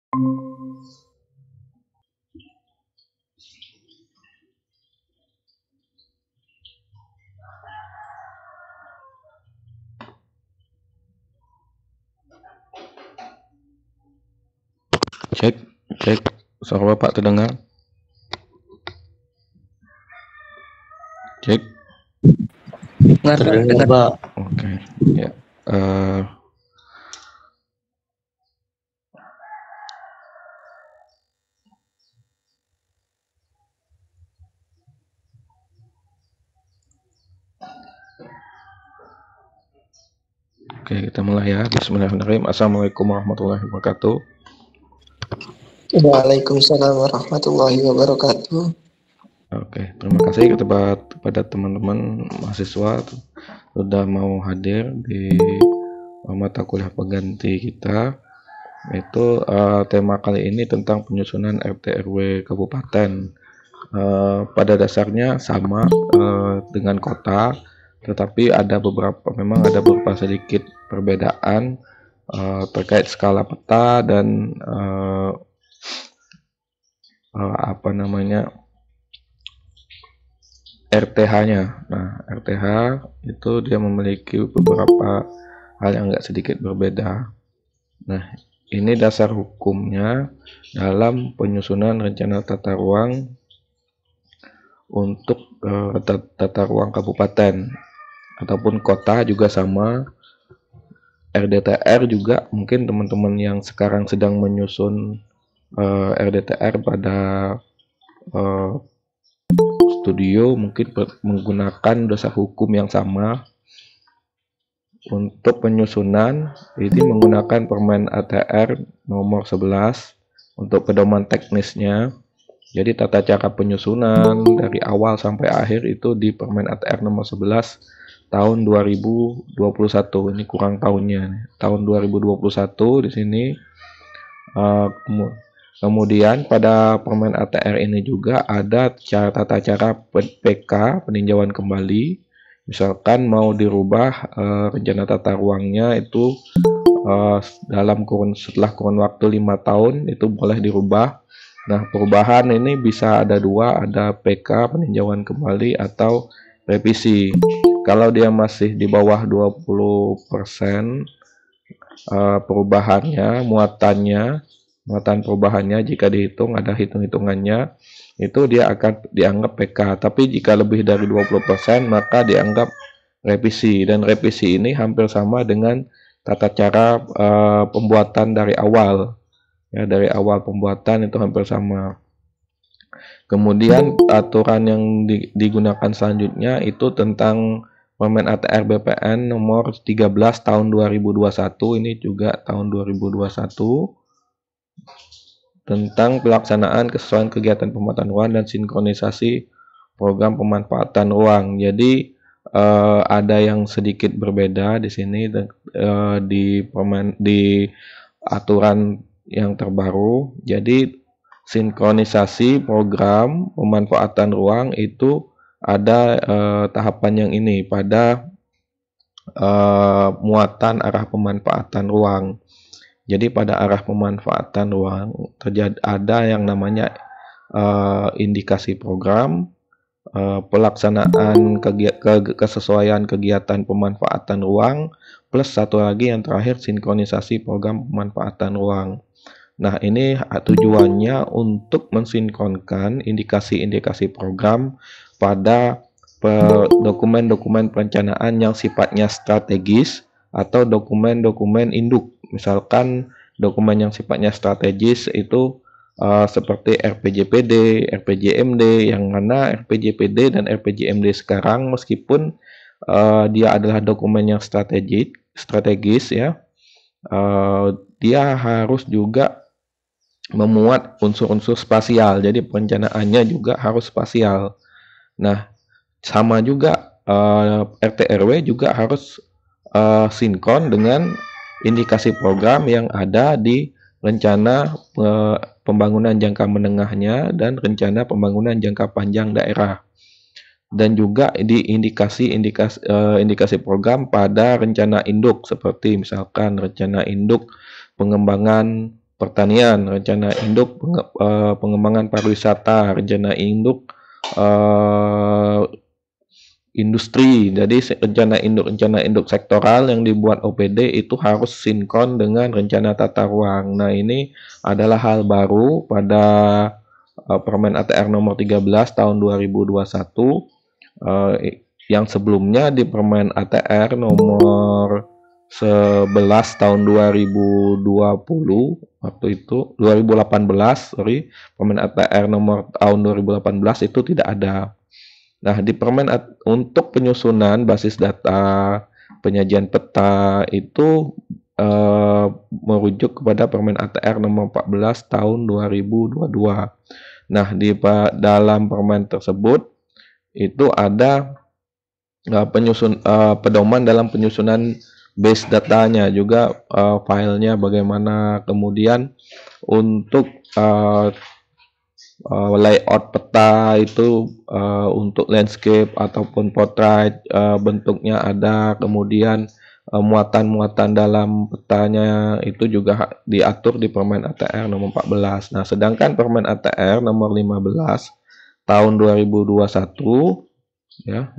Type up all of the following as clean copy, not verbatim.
Cek, cek, suara Bapak terdengar? Cek. Terdengar, Pak. Oke, ya. Oke, kita mulai ya. Bismillahirrahmanirrahim. Assalamualaikum warahmatullahi wabarakatuh. Waalaikumsalam warahmatullahi wabarakatuh. Oke, terima kasih kepada teman-teman mahasiswa sudah mau hadir di mata kuliah pengganti kita. Itu tema kali ini tentang penyusunan RT RW kabupaten. Pada dasarnya sama dengan kota, tetapi memang ada beberapa sedikit perbedaan terkait skala peta dan RTH-nya. Nah, RTH itu dia memiliki beberapa hal yang agak sedikit berbeda. Nah, ini dasar hukumnya dalam penyusunan rencana tata ruang untuk tata ruang kabupaten ataupun kota juga sama. RDTR juga mungkin teman-teman yang sekarang sedang menyusun RDTR pada studio mungkin menggunakan dasar hukum yang sama. Untuk penyusunan ini menggunakan Permen ATR nomor 11 untuk pedoman teknisnya. Jadi tata cara penyusunan dari awal sampai akhir itu di Permen ATR nomor 11 tahun 2021. Ini kurang tahunnya. Tahun 2021 di sini. Kemudian pada Permen ATR ini juga ada tata cara PK, peninjauan kembali. Misalkan mau dirubah rencana tata ruangnya itu setelah kurun waktu 5 tahun itu boleh dirubah. Nah, perubahan ini bisa ada dua, ada PK, peninjauan kembali, atau revisi. Kalau dia masih di bawah 20% perubahannya, muatan perubahannya jika dihitung, ada hitung-hitungannya, itu dia akan dianggap PK. Tapi jika lebih dari 20% maka dianggap revisi. Dan revisi ini hampir sama dengan tata cara pembuatan dari awal. Ya, dari awal pembuatan itu hampir sama. Kemudian aturan yang digunakan selanjutnya itu tentang Permen ATR BPN nomor 13 tahun 2021. Ini juga tahun 2021. Tentang pelaksanaan kesesuaian kegiatan pemanfaatan ruang dan sinkronisasi program pemanfaatan ruang. Jadi ada yang sedikit berbeda di sini di aturan yang terbaru. Jadi sinkronisasi program pemanfaatan ruang itu ada tahapan yang ini pada muatan arah pemanfaatan ruang. Jadi pada arah pemanfaatan ruang ada yang namanya indikasi program, pelaksanaan kesesuaian kegiatan pemanfaatan ruang, plus satu lagi yang terakhir sinkronisasi program pemanfaatan ruang. Nah, ini tujuannya untuk mensinkronkan indikasi-indikasi program pada dokumen-dokumen perencanaan yang sifatnya strategis atau dokumen-dokumen induk. Misalkan dokumen yang sifatnya strategis itu seperti RPJPD, RPJMD, yang mana RPJPD dan RPJMD sekarang meskipun dia adalah dokumen yang strategis ya, dia harus juga memuat unsur-unsur spasial. Jadi perencanaannya juga harus spasial. Nah, sama juga RT RW juga harus sinkron dengan indikasi program yang ada di rencana pembangunan jangka menengahnya dan rencana pembangunan jangka panjang daerah, dan juga di indikasi program pada rencana induk, seperti misalkan rencana induk pengembangan pertanian, rencana induk pengembangan pariwisata, rencana induk industri. Jadi rencana induk sektoral yang dibuat OPD itu harus sinkron dengan rencana tata ruang. Nah, ini adalah hal baru pada Permen ATR nomor 13 tahun 2021, yang sebelumnya di Permen ATR nomor 11 tahun 2020 waktu itu 2018, Permen ATR nomor tahun 2018 itu tidak ada. Nah, di Permen untuk penyusunan basis data penyajian peta itu merujuk kepada Permen ATR nomor 14 tahun 2022. Nah, di dalam permen tersebut itu ada pedoman dalam penyusunan base datanya, juga filenya bagaimana, kemudian untuk layout peta itu untuk landscape ataupun portrait, bentuknya ada, kemudian muatan-muatan dalam petanya itu juga diatur di Permen ATR nomor 14. Nah, sedangkan Permen ATR nomor 15 tahun 2021 ya,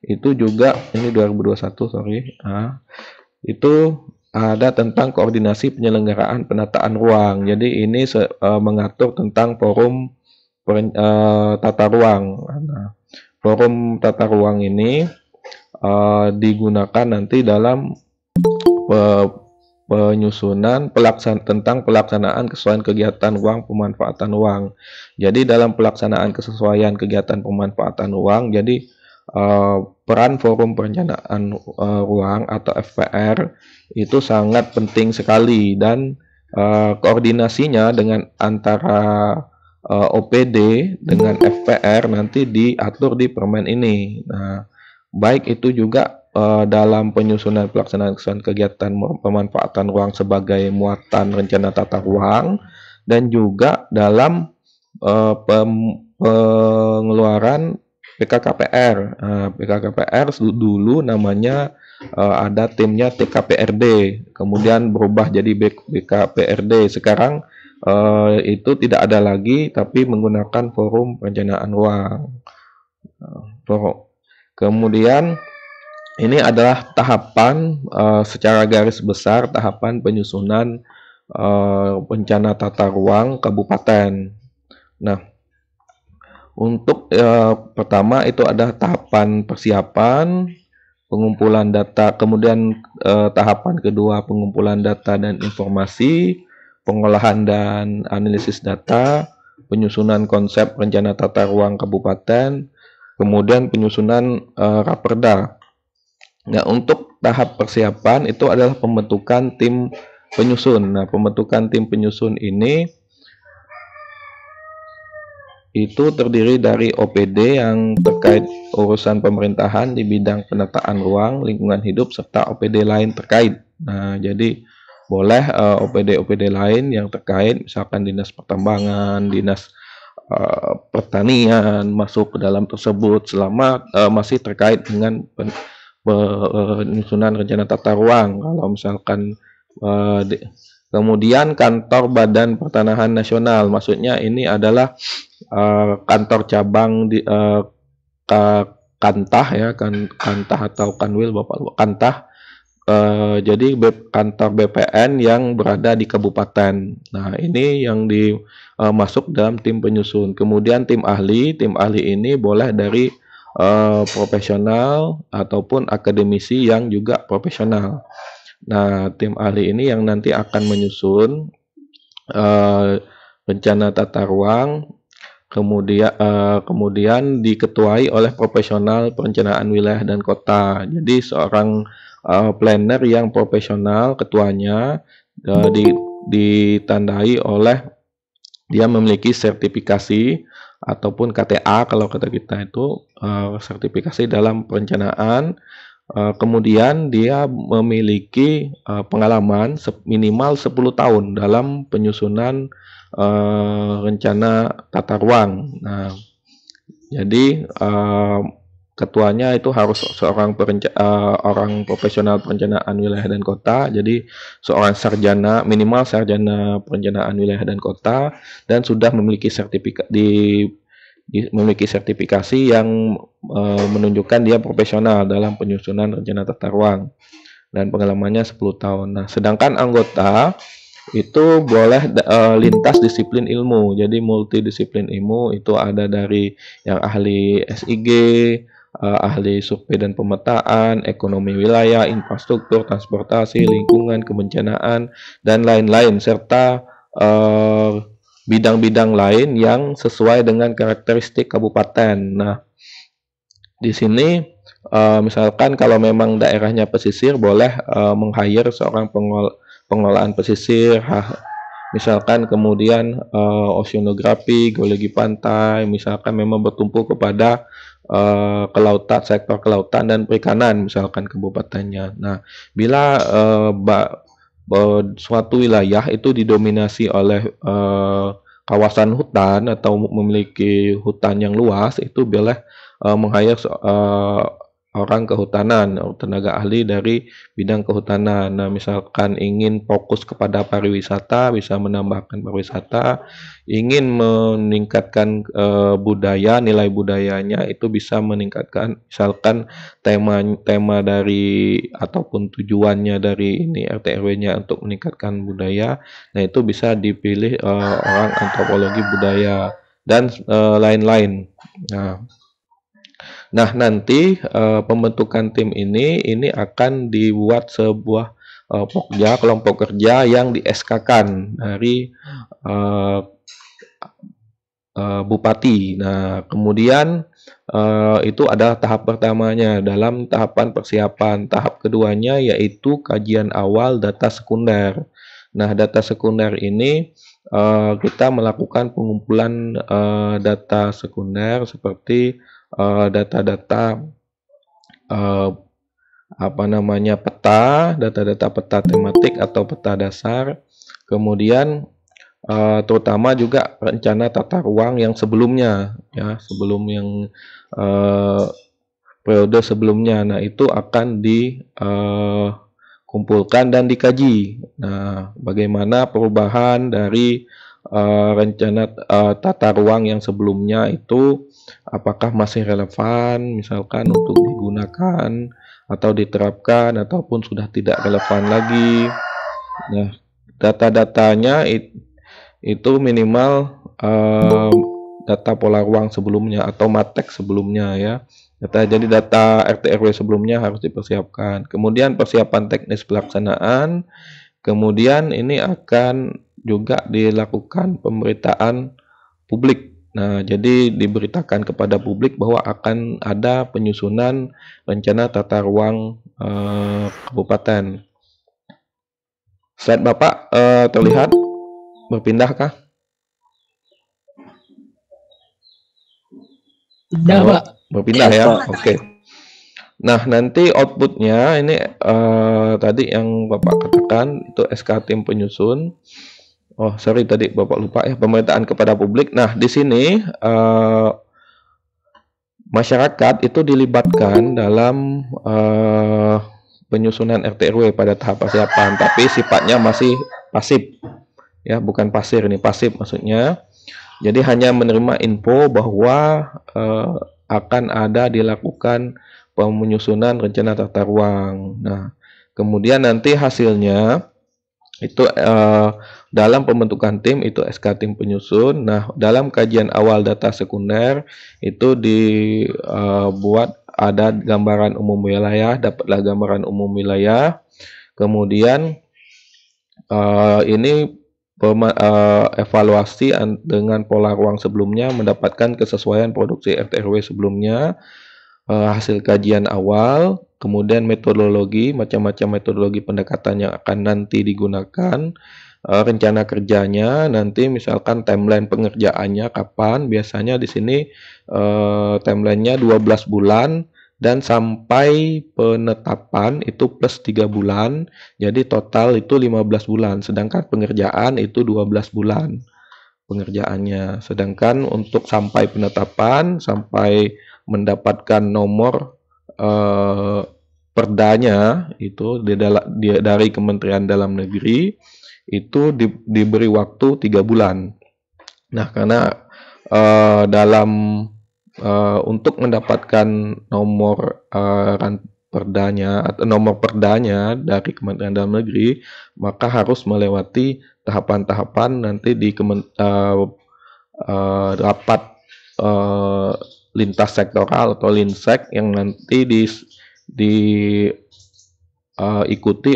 itu juga ini 2021, itu ada tentang koordinasi penyelenggaraan penataan ruang. Jadi ini mengatur tentang forum tata ruang. Nah, forum tata ruang ini digunakan nanti dalam penyusunan tentang pelaksanaan kesesuaian kegiatan ruang pemanfaatan ruang. Jadi dalam pelaksanaan kesesuaian kegiatan pemanfaatan ruang, jadi peran forum perencanaan ruang atau FPR itu sangat penting sekali, dan koordinasinya dengan antara OPD dengan FPR nanti diatur di permen ini. Nah, baik itu juga dalam penyusunan pelaksanaan kegiatan pemanfaatan ruang sebagai muatan rencana tata ruang, dan juga dalam pengeluaran PKKPR. PKKPR dulu namanya ada timnya TKPRD, kemudian berubah jadi BKPRD. Sekarang itu tidak ada lagi, tapi menggunakan forum perencanaan ruang. Kemudian ini adalah tahapan secara garis besar tahapan penyusunan rencana tata ruang kabupaten. Nah, untuk pertama itu ada tahapan persiapan, pengumpulan data, kemudian tahapan kedua pengumpulan data dan informasi, pengolahan dan analisis data, penyusunan konsep rencana tata ruang kabupaten, kemudian penyusunan Raperda. Nah, untuk tahap persiapan itu adalah pembentukan tim penyusun. Nah, pembentukan tim penyusun ini itu terdiri dari OPD yang terkait urusan pemerintahan di bidang penataan ruang, lingkungan hidup, serta OPD lain terkait. Nah, jadi boleh OPD-OPD lain yang terkait, misalkan Dinas Pertambangan, Dinas Pertanian masuk ke dalam tersebut selama masih terkait dengan penyusunan rencana tata ruang. Kalau misalkan kemudian kantor Badan Pertanahan Nasional, maksudnya ini adalah kantor cabang di Kantah ya, Kantah atau Kanwil, Bapak Kantah. Jadi kantor BPN yang berada di kabupaten. Nah, ini yang masuk dalam tim penyusun. Kemudian tim ahli ini boleh dari profesional ataupun akademisi yang juga profesional. Nah, tim ahli ini yang nanti akan menyusun rencana tata ruang, kemudian diketuai oleh profesional perencanaan wilayah dan kota. Jadi seorang planner yang profesional, ketuanya ditandai oleh dia memiliki sertifikasi ataupun KTA kalau kata kita itu sertifikasi dalam perencanaan. Kemudian dia memiliki pengalaman minimal 10 tahun dalam penyusunan rencana tata ruang. Nah, jadi ketuanya itu harus seorang orang profesional perencanaan wilayah dan kota. Jadi seorang sarjana, minimal sarjana perencanaan wilayah dan kota, dan sudah memiliki memiliki sertifikasi yang menunjukkan dia profesional dalam penyusunan rencana tata ruang dan pengalamannya 10 tahun. Nah, sedangkan anggota itu boleh lintas disiplin ilmu. Jadi multidisiplin ilmu itu ada dari yang ahli SIG, ahli survei dan pemetaan, ekonomi wilayah, infrastruktur, transportasi, lingkungan, kebencanaan, dan lain-lain, serta bidang-bidang lain yang sesuai dengan karakteristik kabupaten. Nah, di sini misalkan kalau memang daerahnya pesisir, boleh meng-hire seorang pengelolaan pesisir, misalkan kemudian oceanografi, geologi pantai, misalkan memang bertumpu kepada kelautan, sektor kelautan dan perikanan, misalkan kabupatennya. Nah, bila suatu wilayah itu didominasi oleh kawasan hutan atau memiliki hutan yang luas, itu boleh meng-hire orang kehutanan, tenaga ahli dari bidang kehutanan. Nah, misalkan ingin fokus kepada pariwisata, bisa menambahkan pariwisata. Ingin meningkatkan budaya, nilai budayanya itu bisa meningkatkan, misalkan tema dari ataupun tujuannya dari ini RT RW-nya untuk meningkatkan budaya. Nah, itu bisa dipilih orang antropologi budaya dan lain-lain. Nah, nanti pembentukan tim ini akan dibuat sebuah pokja, kelompok kerja yang di SK-kan dari bupati. Nah, kemudian itu adalah tahap pertamanya. Dalam tahapan persiapan, tahap keduanya yaitu kajian awal data sekunder. Nah, data sekunder ini kita melakukan pengumpulan data sekunder seperti data-data peta, data-data peta tematik atau peta dasar, kemudian terutama juga rencana tata ruang yang sebelumnya, ya, sebelum yang periode sebelumnya. Nah, itu akan dikumpulkan dan dikaji. Nah, bagaimana perubahan dari rencana tata ruang yang sebelumnya itu, apakah masih relevan misalkan untuk digunakan atau diterapkan, ataupun sudah tidak relevan lagi. Nah, data-datanya itu minimal data pola ruang sebelumnya atau matek sebelumnya, ya. Jadi data RT RW sebelumnya harus dipersiapkan. Kemudian persiapan teknis pelaksanaan. Kemudian ini akan juga dilakukan pemberitaan publik. Nah, jadi diberitakan kepada publik bahwa akan ada penyusunan rencana tata ruang kabupaten. Slide Bapak terlihat berpindahkah? Sudah, Pak. Berpindah ya, oke. Nah, nanti outputnya ini tadi yang Bapak katakan itu SK tim penyusun. Oh, sorry tadi Bapak lupa ya, pemerintahan kepada publik. Nah, di sini masyarakat itu dilibatkan dalam penyusunan RT RW pada tahap persiapan, tapi sifatnya masih pasif. Ya, bukan pasir, ini pasif maksudnya. Jadi hanya menerima info bahwa akan ada dilakukan penyusunan rencana tata ruang. Nah, kemudian nanti hasilnya itu dalam pembentukan tim itu SK tim penyusun. Nah, dalam kajian awal data sekunder itu dibuat ada gambaran umum wilayah, dapatlah gambaran umum wilayah. Kemudian ini evaluasi dengan pola ruang sebelumnya, mendapatkan kesesuaian produksi RT RW sebelumnya, hasil kajian awal, kemudian metodologi, macam-macam metodologi pendekatan yang akan nanti digunakan, rencana kerjanya, nanti misalkan timeline pengerjaannya kapan, biasanya di sini timelinenya 12 bulan, dan sampai penetapan itu plus 3 bulan, jadi total itu 15 bulan, sedangkan pengerjaan itu 12 bulan pengerjaannya. Sedangkan untuk sampai penetapan, sampai mendapatkan nomor perdanya itu dari Kementerian Dalam Negeri itu diberi waktu 3 bulan. Nah, karena untuk mendapatkan nomor perdanya atau nomor perdanya dari Kementerian Dalam Negeri, maka harus melewati tahapan-tahapan nanti di rapat lintas sektoral atau linsek yang nanti diikuti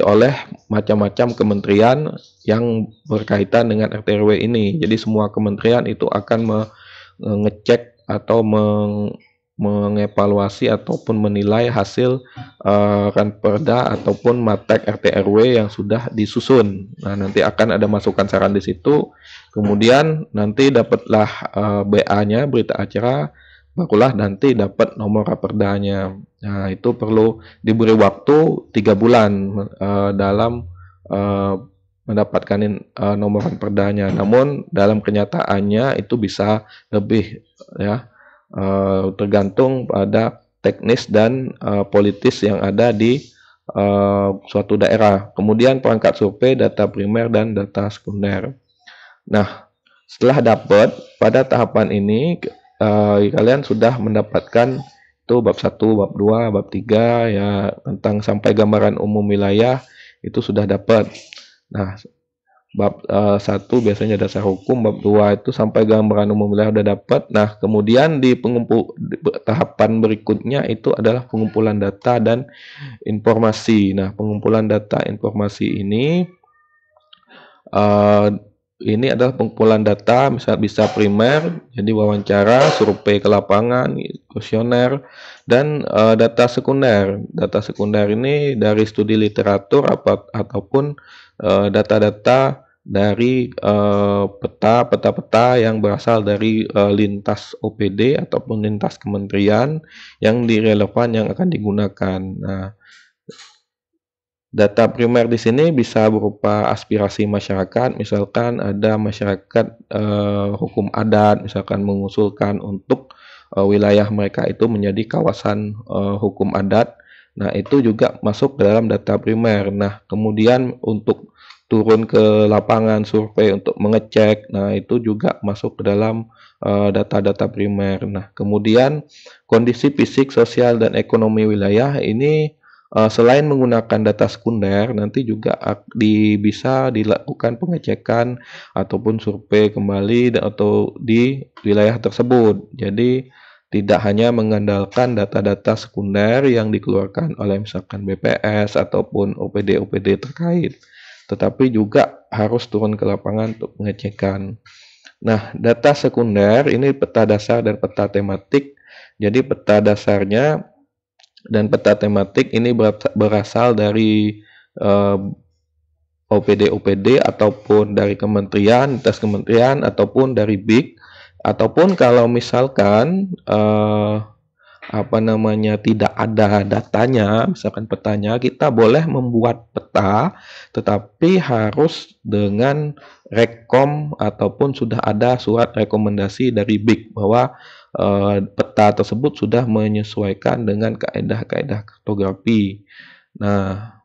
oleh macam-macam kementerian yang berkaitan dengan RT/RW ini. Jadi semua kementerian itu akan mengecek atau mengevaluasi ataupun menilai hasil ranperda ataupun matek RT/RW yang sudah disusun. Nah, nanti akan ada masukan saran di situ. Kemudian nanti dapatlah BA-nya, berita acara, barulah nanti dapat nomor raperdanya. Nah, itu perlu diberi waktu 3 bulan dalam mendapatkan nomor perdanya. Namun dalam kenyataannya itu bisa lebih, ya, tergantung pada teknis dan politis yang ada di suatu daerah. Kemudian perangkat survei, data primer dan data sekunder. Nah, setelah dapat pada tahapan ini kalian sudah mendapatkan itu bab 1, bab 2, bab 3 ya, tentang sampai gambaran umum wilayah itu sudah dapat. Nah, bab 1 biasanya dasar hukum, bab 2 itu sampai gambaran umum wilayah udah dapat. Nah, kemudian di tahapan berikutnya itu adalah pengumpulan data dan informasi. Nah, pengumpulan data informasi ini adalah pengumpulan data, misal bisa primer, jadi wawancara, survei ke lapangan, kuesioner, dan data sekunder. Data sekunder ini dari studi literatur ataupun data-data dari peta-peta yang berasal dari lintas OPD ataupun lintas kementerian yang direlevan yang akan digunakan. Nah, data primer di sini bisa berupa aspirasi masyarakat, misalkan ada masyarakat hukum adat, misalkan mengusulkan untuk wilayah mereka itu menjadi kawasan hukum adat. Nah, itu juga masuk ke dalam data primer. Nah, kemudian untuk turun ke lapangan survei untuk mengecek, nah itu juga masuk ke dalam data-data primer. Nah, kemudian kondisi fisik, sosial, dan ekonomi wilayah ini selain menggunakan data sekunder, nanti juga bisa dilakukan pengecekan ataupun survei kembali atau di wilayah tersebut. Jadi tidak hanya mengandalkan data-data sekunder yang dikeluarkan oleh misalkan BPS ataupun OPD-OPD terkait, tetapi juga harus turun ke lapangan untuk pengecekan. Nah, data sekunder ini peta dasar dan peta tematik. Jadi peta dasarnya dan peta tematik ini berasal dari OPD-OPD ataupun dari kementerian, lintas kementerian ataupun dari BIK, ataupun kalau misalkan tidak ada datanya, misalkan petanya, kita boleh membuat peta, tetapi harus dengan rekom ataupun sudah ada surat rekomendasi dari BIK bahwa peta tersebut sudah menyesuaikan dengan kaedah-kaedah kartografi. Nah,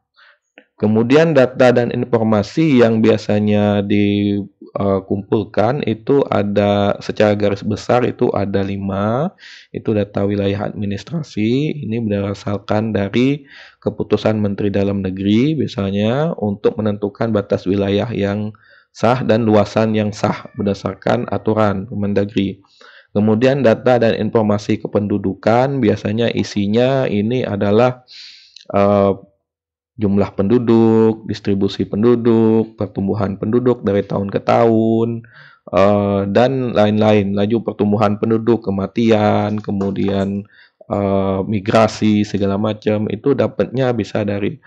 kemudian data dan informasi yang biasanya dikumpulkan itu ada secara garis besar itu ada 5. Itu data wilayah administrasi, ini berdasarkan dari keputusan Menteri Dalam Negeri biasanya untuk menentukan batas wilayah yang sah dan luasan yang sah berdasarkan aturan Kemendagri. Kemudian data dan informasi kependudukan biasanya isinya ini adalah jumlah penduduk, distribusi penduduk, pertumbuhan penduduk dari tahun ke tahun, dan lain-lain. Laju pertumbuhan penduduk, kematian, kemudian migrasi segala macam itu dapatnya bisa dari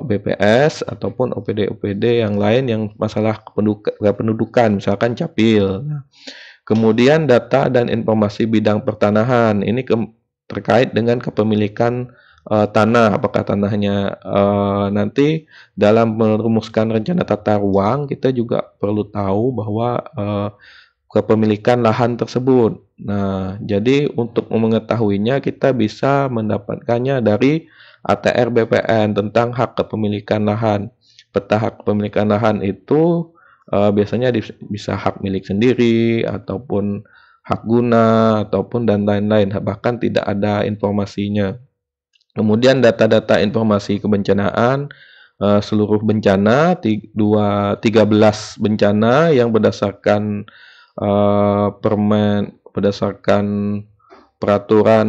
BPS ataupun OPD-OPD yang lain yang masalah kependudukan, misalkan Capil. Nah, kemudian data dan informasi bidang pertanahan ini terkait dengan kepemilikan tanah, apakah tanahnya nanti dalam merumuskan rencana tata ruang kita juga perlu tahu bahwa kepemilikan lahan tersebut. Nah, jadi untuk mengetahuinya kita bisa mendapatkannya dari ATR BPN tentang hak kepemilikan lahan. Peta hak kepemilikan lahan itu biasanya bisa hak milik sendiri ataupun hak guna ataupun dan lain-lain, bahkan tidak ada informasinya. Kemudian data-data informasi kebencanaan, seluruh bencana 13 bencana yang berdasarkan peraturan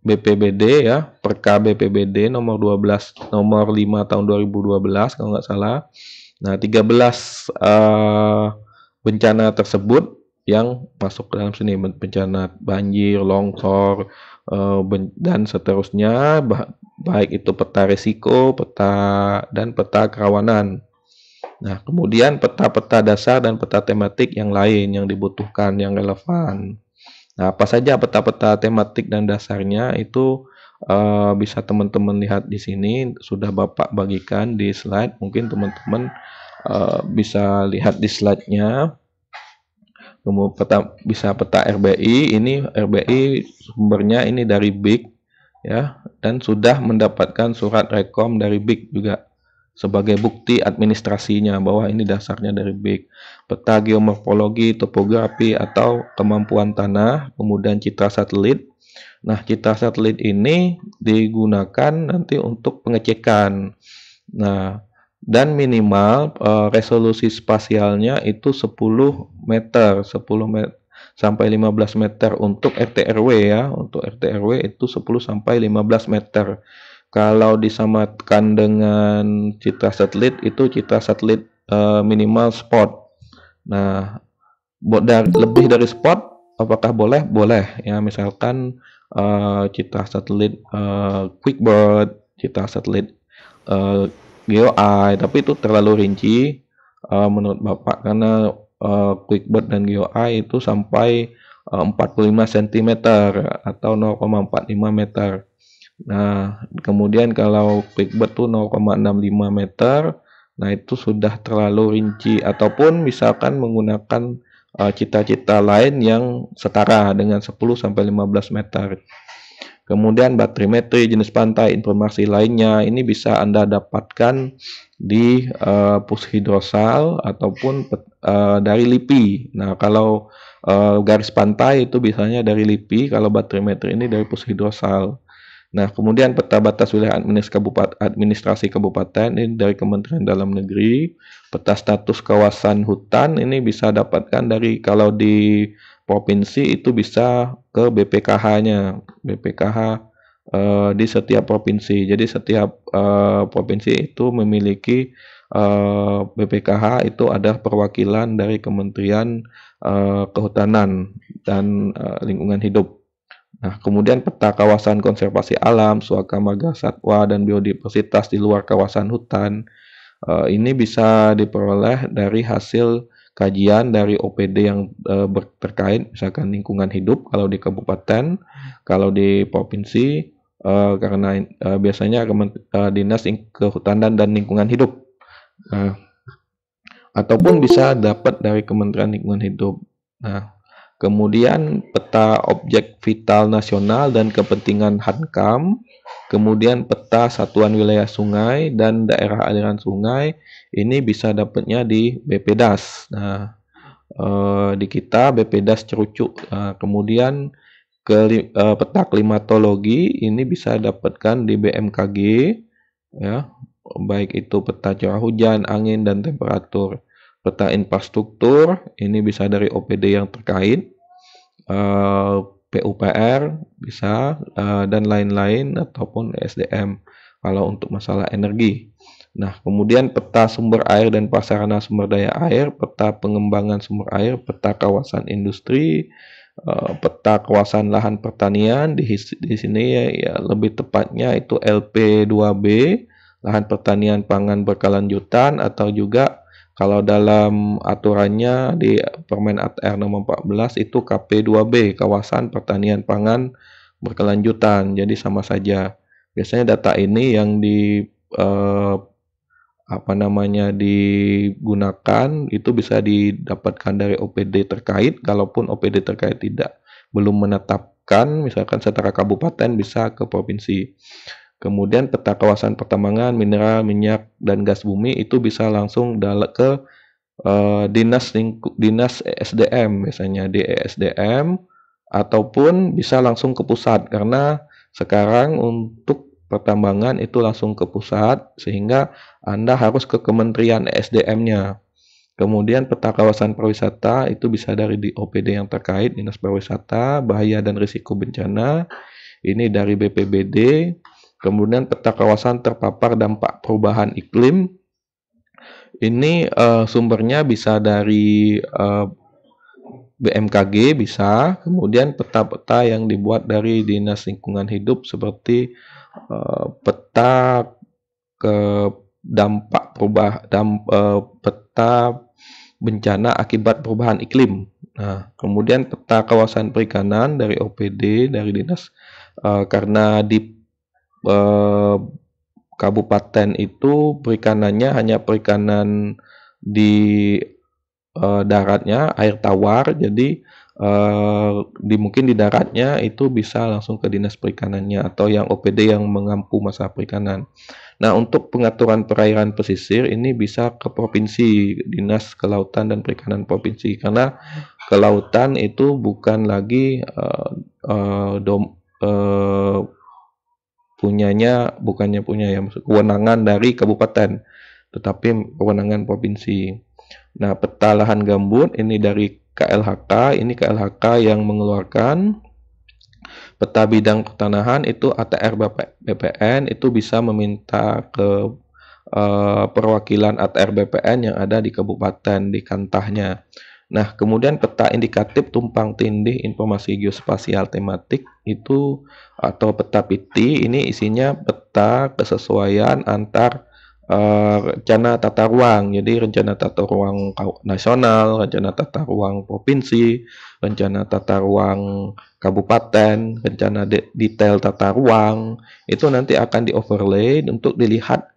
BPBD ya, Perka BPBD nomor 12 nomor 5 tahun 2012 kalau nggak salah. Nah, 13 bencana tersebut yang masuk ke dalam sini, bencana banjir, longsor, dan seterusnya, baik itu peta risiko, dan peta kerawanan. Nah, kemudian peta-peta dasar dan peta tematik yang lain yang dibutuhkan, yang relevan. Nah, apa saja peta-peta tematik dan dasarnya itu bisa teman-teman lihat di sini, sudah Bapak bagikan di slide. Mungkin teman-teman bisa lihat di slide-nya. Kemudian bisa peta RBI, ini RBI sumbernya ini dari BIK ya, dan sudah mendapatkan surat rekom dari BIK juga sebagai bukti administrasinya bahwa ini dasarnya dari BIK. Peta geomorfologi, topografi atau kemampuan tanah, kemudian citra satelit. Nah, citra satelit ini digunakan nanti untuk pengecekan. Nah, dan minimal resolusi spasialnya itu 10 meter, 10 meter sampai 15 meter untuk RT RW ya. Untuk RT RW itu 10 sampai 15 meter. Kalau disamakan dengan citra satelit, itu citra satelit minimal spot. Nah, lebih dari spot apakah boleh? Boleh ya. Misalkan citra satelit QuickBird, citra satelit GeoEye, tapi itu terlalu rinci menurut Bapak, karena QuickBird dan GeoEye itu sampai 45 cm atau 0,45 meter. Nah, kemudian kalau QuickBird tuh 0,65 meter, nah itu sudah terlalu rinci, ataupun misalkan menggunakan cita-cita lain yang setara dengan 10 sampai 15 meter. Kemudian baterimetri, jenis pantai, informasi lainnya ini bisa Anda dapatkan di Pushydrosal ataupun dari LIPI. Nah, kalau garis pantai itu biasanya dari LIPI, kalau baterimetri ini dari Pushydrosal. Nah, kemudian peta batas wilayah administrasi kabupaten ini dari Kementerian Dalam Negeri. Peta status kawasan hutan ini bisa dapatkan dari, kalau di provinsi itu bisa ke BPKH-nya. BPKH di setiap provinsi. Jadi setiap provinsi itu memiliki BPKH, itu ada perwakilan dari Kementerian Kehutanan dan Lingkungan Hidup. Nah, kemudian peta kawasan konservasi alam, suaka marga satwa, dan biodiversitas di luar kawasan hutan. Ini bisa diperoleh dari hasil kajian dari OPD yang terkait, misalkan lingkungan hidup kalau di kabupaten, kalau di provinsi, karena biasanya Dinas Kehutanan dan Lingkungan Hidup. Ataupun bisa dapat dari Kementerian Lingkungan Hidup. Nah, kemudian peta objek vital nasional dan kepentingan HANKAM, kemudian peta satuan wilayah sungai dan daerah aliran sungai, ini bisa dapatnya di BPDAS. Nah, di kita BPDAS Cerucuk. Nah, kemudian peta klimatologi ini bisa dapatkan di BMKG ya, baik itu peta curah hujan, angin, dan temperatur. Peta infrastruktur ini bisa dari OPD yang terkait, PUPR bisa, dan lain-lain, ataupun SDM kalau untuk masalah energi. Nah, kemudian peta sumber air dan prasarana sumber daya air, peta pengembangan sumber air, peta kawasan industri, peta kawasan lahan pertanian. Di sini ya lebih tepatnya itu LP2B, lahan pertanian pangan berkelanjutan, atau juga kalau dalam aturannya di Permen ATR nomor 14 itu KP2B, kawasan pertanian pangan berkelanjutan. Jadi sama saja. Biasanya data ini yang digunakan itu bisa didapatkan dari OPD terkait. Kalaupun OPD terkait belum menetapkan, misalkan setara kabupaten, bisa ke provinsi. Kemudian peta kawasan pertambangan, mineral, minyak, dan gas bumi itu bisa langsung ke dinas ESDM, biasanya di ESDM, ataupun bisa langsung ke pusat, karena sekarang untuk pertambangan itu langsung ke pusat, sehingga Anda harus ke Kementerian ESDM-nya. Kemudian peta kawasan pariwisata itu bisa dari di OPD yang terkait, Dinas Pariwisata, Bahaya dan Risiko Bencana, ini dari BPBD. Kemudian peta kawasan terpapar dampak perubahan iklim, ini sumbernya bisa dari BMKG bisa, kemudian peta-peta yang dibuat dari Dinas Lingkungan Hidup seperti peta ke peta bencana akibat perubahan iklim. Nah, kemudian peta kawasan perikanan dari OPD, dari Dinas, karena di kabupaten itu perikanannya hanya perikanan di daratnya, air tawar, jadi mungkin di daratnya itu bisa langsung ke dinas perikanannya atau yang OPD yang mengampu masalah perikanan. Nah, untuk pengaturan perairan pesisir ini bisa ke provinsi, Dinas Kelautan dan Perikanan provinsi, karena kelautan itu bukan lagi kewenangan dari kabupaten, tetapi kewenangan provinsi. Nah, peta lahan gambut ini dari KLHK, ini KLHK yang mengeluarkan. Peta bidang pertanahan itu ATR BPN, itu bisa meminta ke perwakilan ATR BPN yang ada di kabupaten, di kantahnya. Nah, kemudian peta indikatif tumpang tindih informasi geospasial tematik itu atau peta PT, ini isinya peta kesesuaian antar rencana tata ruang. Jadi rencana tata ruang nasional, rencana tata ruang provinsi, rencana tata ruang kabupaten, rencana detail tata ruang, itu nanti akan di-overlay untuk dilihat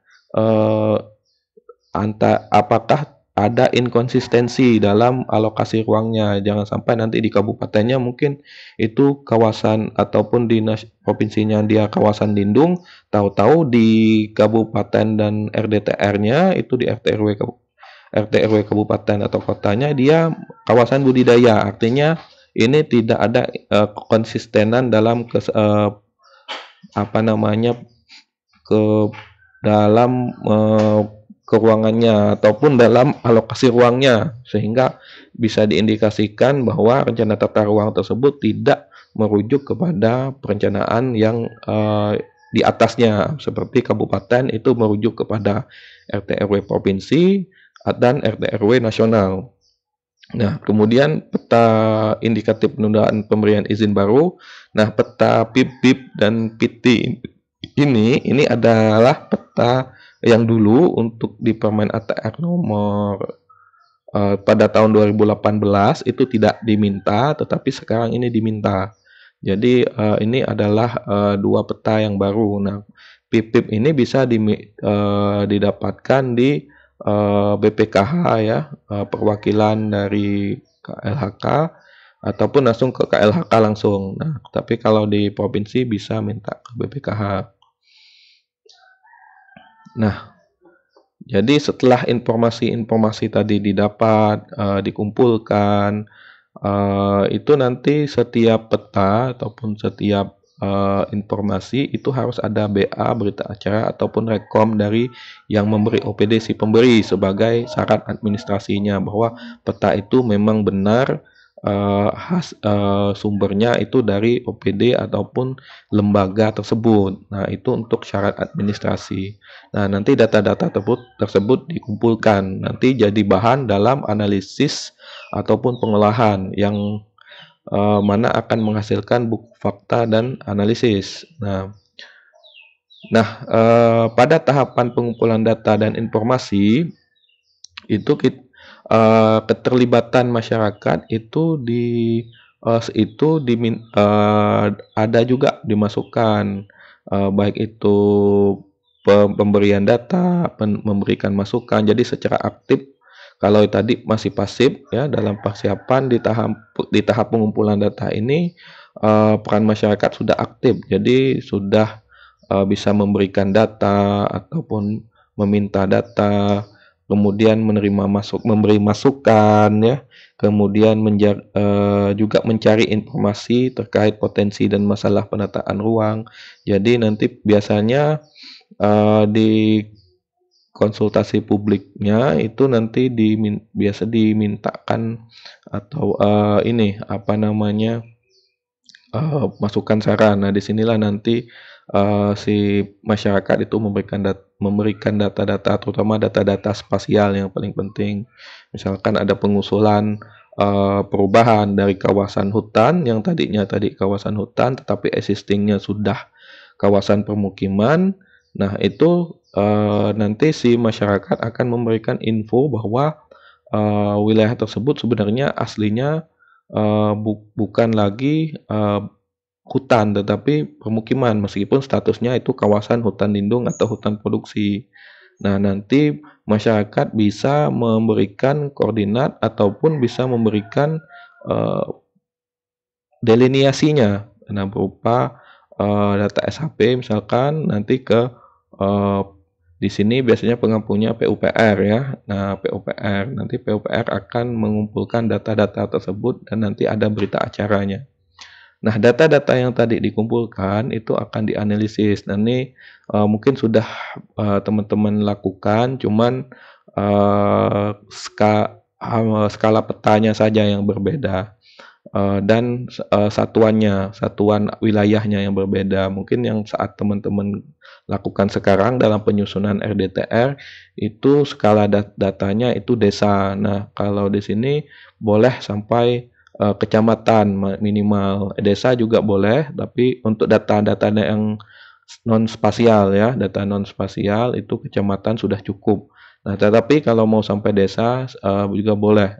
apakah ada inkonsistensi dalam alokasi ruangnya. Jangan sampai nanti di kabupatennya mungkin itu kawasan ataupun di provinsinya dia kawasan lindung, tahu-tahu di kabupaten dan RDTR-nya itu di RT/RW kabupaten atau kotanya dia kawasan budidaya. Artinya ini tidak ada konsistenan dalam dalam keuangannya ataupun dalam alokasi ruangnya, sehingga bisa diindikasikan bahwa rencana tata ruang tersebut tidak merujuk kepada perencanaan yang di atasnya, seperti kabupaten itu merujuk kepada RT/RW provinsi dan RT/RW nasional. Nah, kemudian peta indikatif penundaan pemberian izin baru. Nah, peta PIP dan PT ini adalah peta yang dulu untuk di Permen ATR nomor pada tahun 2018 itu tidak diminta, tetapi sekarang ini diminta. Jadi ini adalah dua peta yang baru. Nah, PIP ini bisa didapatkan di BPKH ya, perwakilan dari KLHK ataupun langsung ke KLHK langsung. Nah, tapi kalau di provinsi bisa minta ke BPKH. Nah, jadi setelah informasi-informasi tadi didapat, dikumpulkan, itu nanti setiap peta ataupun setiap informasi itu harus ada BA, berita acara, ataupun rekom dari yang memberi OPD si pemberi sebagai syarat administrasinya bahwa peta itu memang benar sumbernya itu dari OPD ataupun lembaga tersebut. Nah, itu untuk syarat administrasi. Nah, nanti data-data tersebut dikumpulkan, nanti jadi bahan dalam analisis ataupun pengolahan yang mana akan menghasilkan buku fakta dan analisis. Nah, pada tahapan pengumpulan data dan informasi itu keterlibatan masyarakat itu ada juga dimasukkan, baik itu pemberian data, memberikan masukan. Jadi secara aktif. Kalau tadi masih pasif ya dalam persiapan di tahap pengumpulan data ini, peran masyarakat sudah aktif. Jadi sudah bisa memberikan data ataupun meminta data, kemudian memberi masukan ya, kemudian juga mencari informasi terkait potensi dan masalah penataan ruang. Jadi nanti biasanya di konsultasi publiknya itu nanti biasa dimintakan atau ini apa namanya masukan saran. Nah, disinilah nanti si masyarakat itu memberikan data-data, terutama data-data spasial yang paling penting. Misalkan ada pengusulan perubahan dari kawasan hutan yang tadinya kawasan hutan, tetapi existingnya sudah kawasan permukiman. Nah, itu nanti si masyarakat akan memberikan info bahwa wilayah tersebut sebenarnya aslinya bukan lagi hutan, tetapi permukiman, meskipun statusnya itu kawasan hutan lindung atau hutan produksi. Nah, nanti masyarakat bisa memberikan koordinat ataupun bisa memberikan deliniasinya. Nah, berupa data SHP misalkan nanti ke di sini biasanya pengampunya PUPR ya. Nah, nanti PUPR akan mengumpulkan data-data tersebut dan nanti ada berita acaranya. Nah, data-data yang tadi dikumpulkan itu akan dianalisis. Nah, ini mungkin sudah teman-teman lakukan, cuman skala petanya saja yang berbeda. Dan satuan wilayahnya yang berbeda. Mungkin yang saat teman-teman lakukan sekarang dalam penyusunan RDTR itu skala datanya itu desa. Nah, kalau di sini boleh sampai kecamatan minimal. Desa juga boleh, tapi untuk data-data yang non spasial ya, data non spasial itu kecamatan sudah cukup. Nah, tetapi kalau mau sampai desa juga boleh.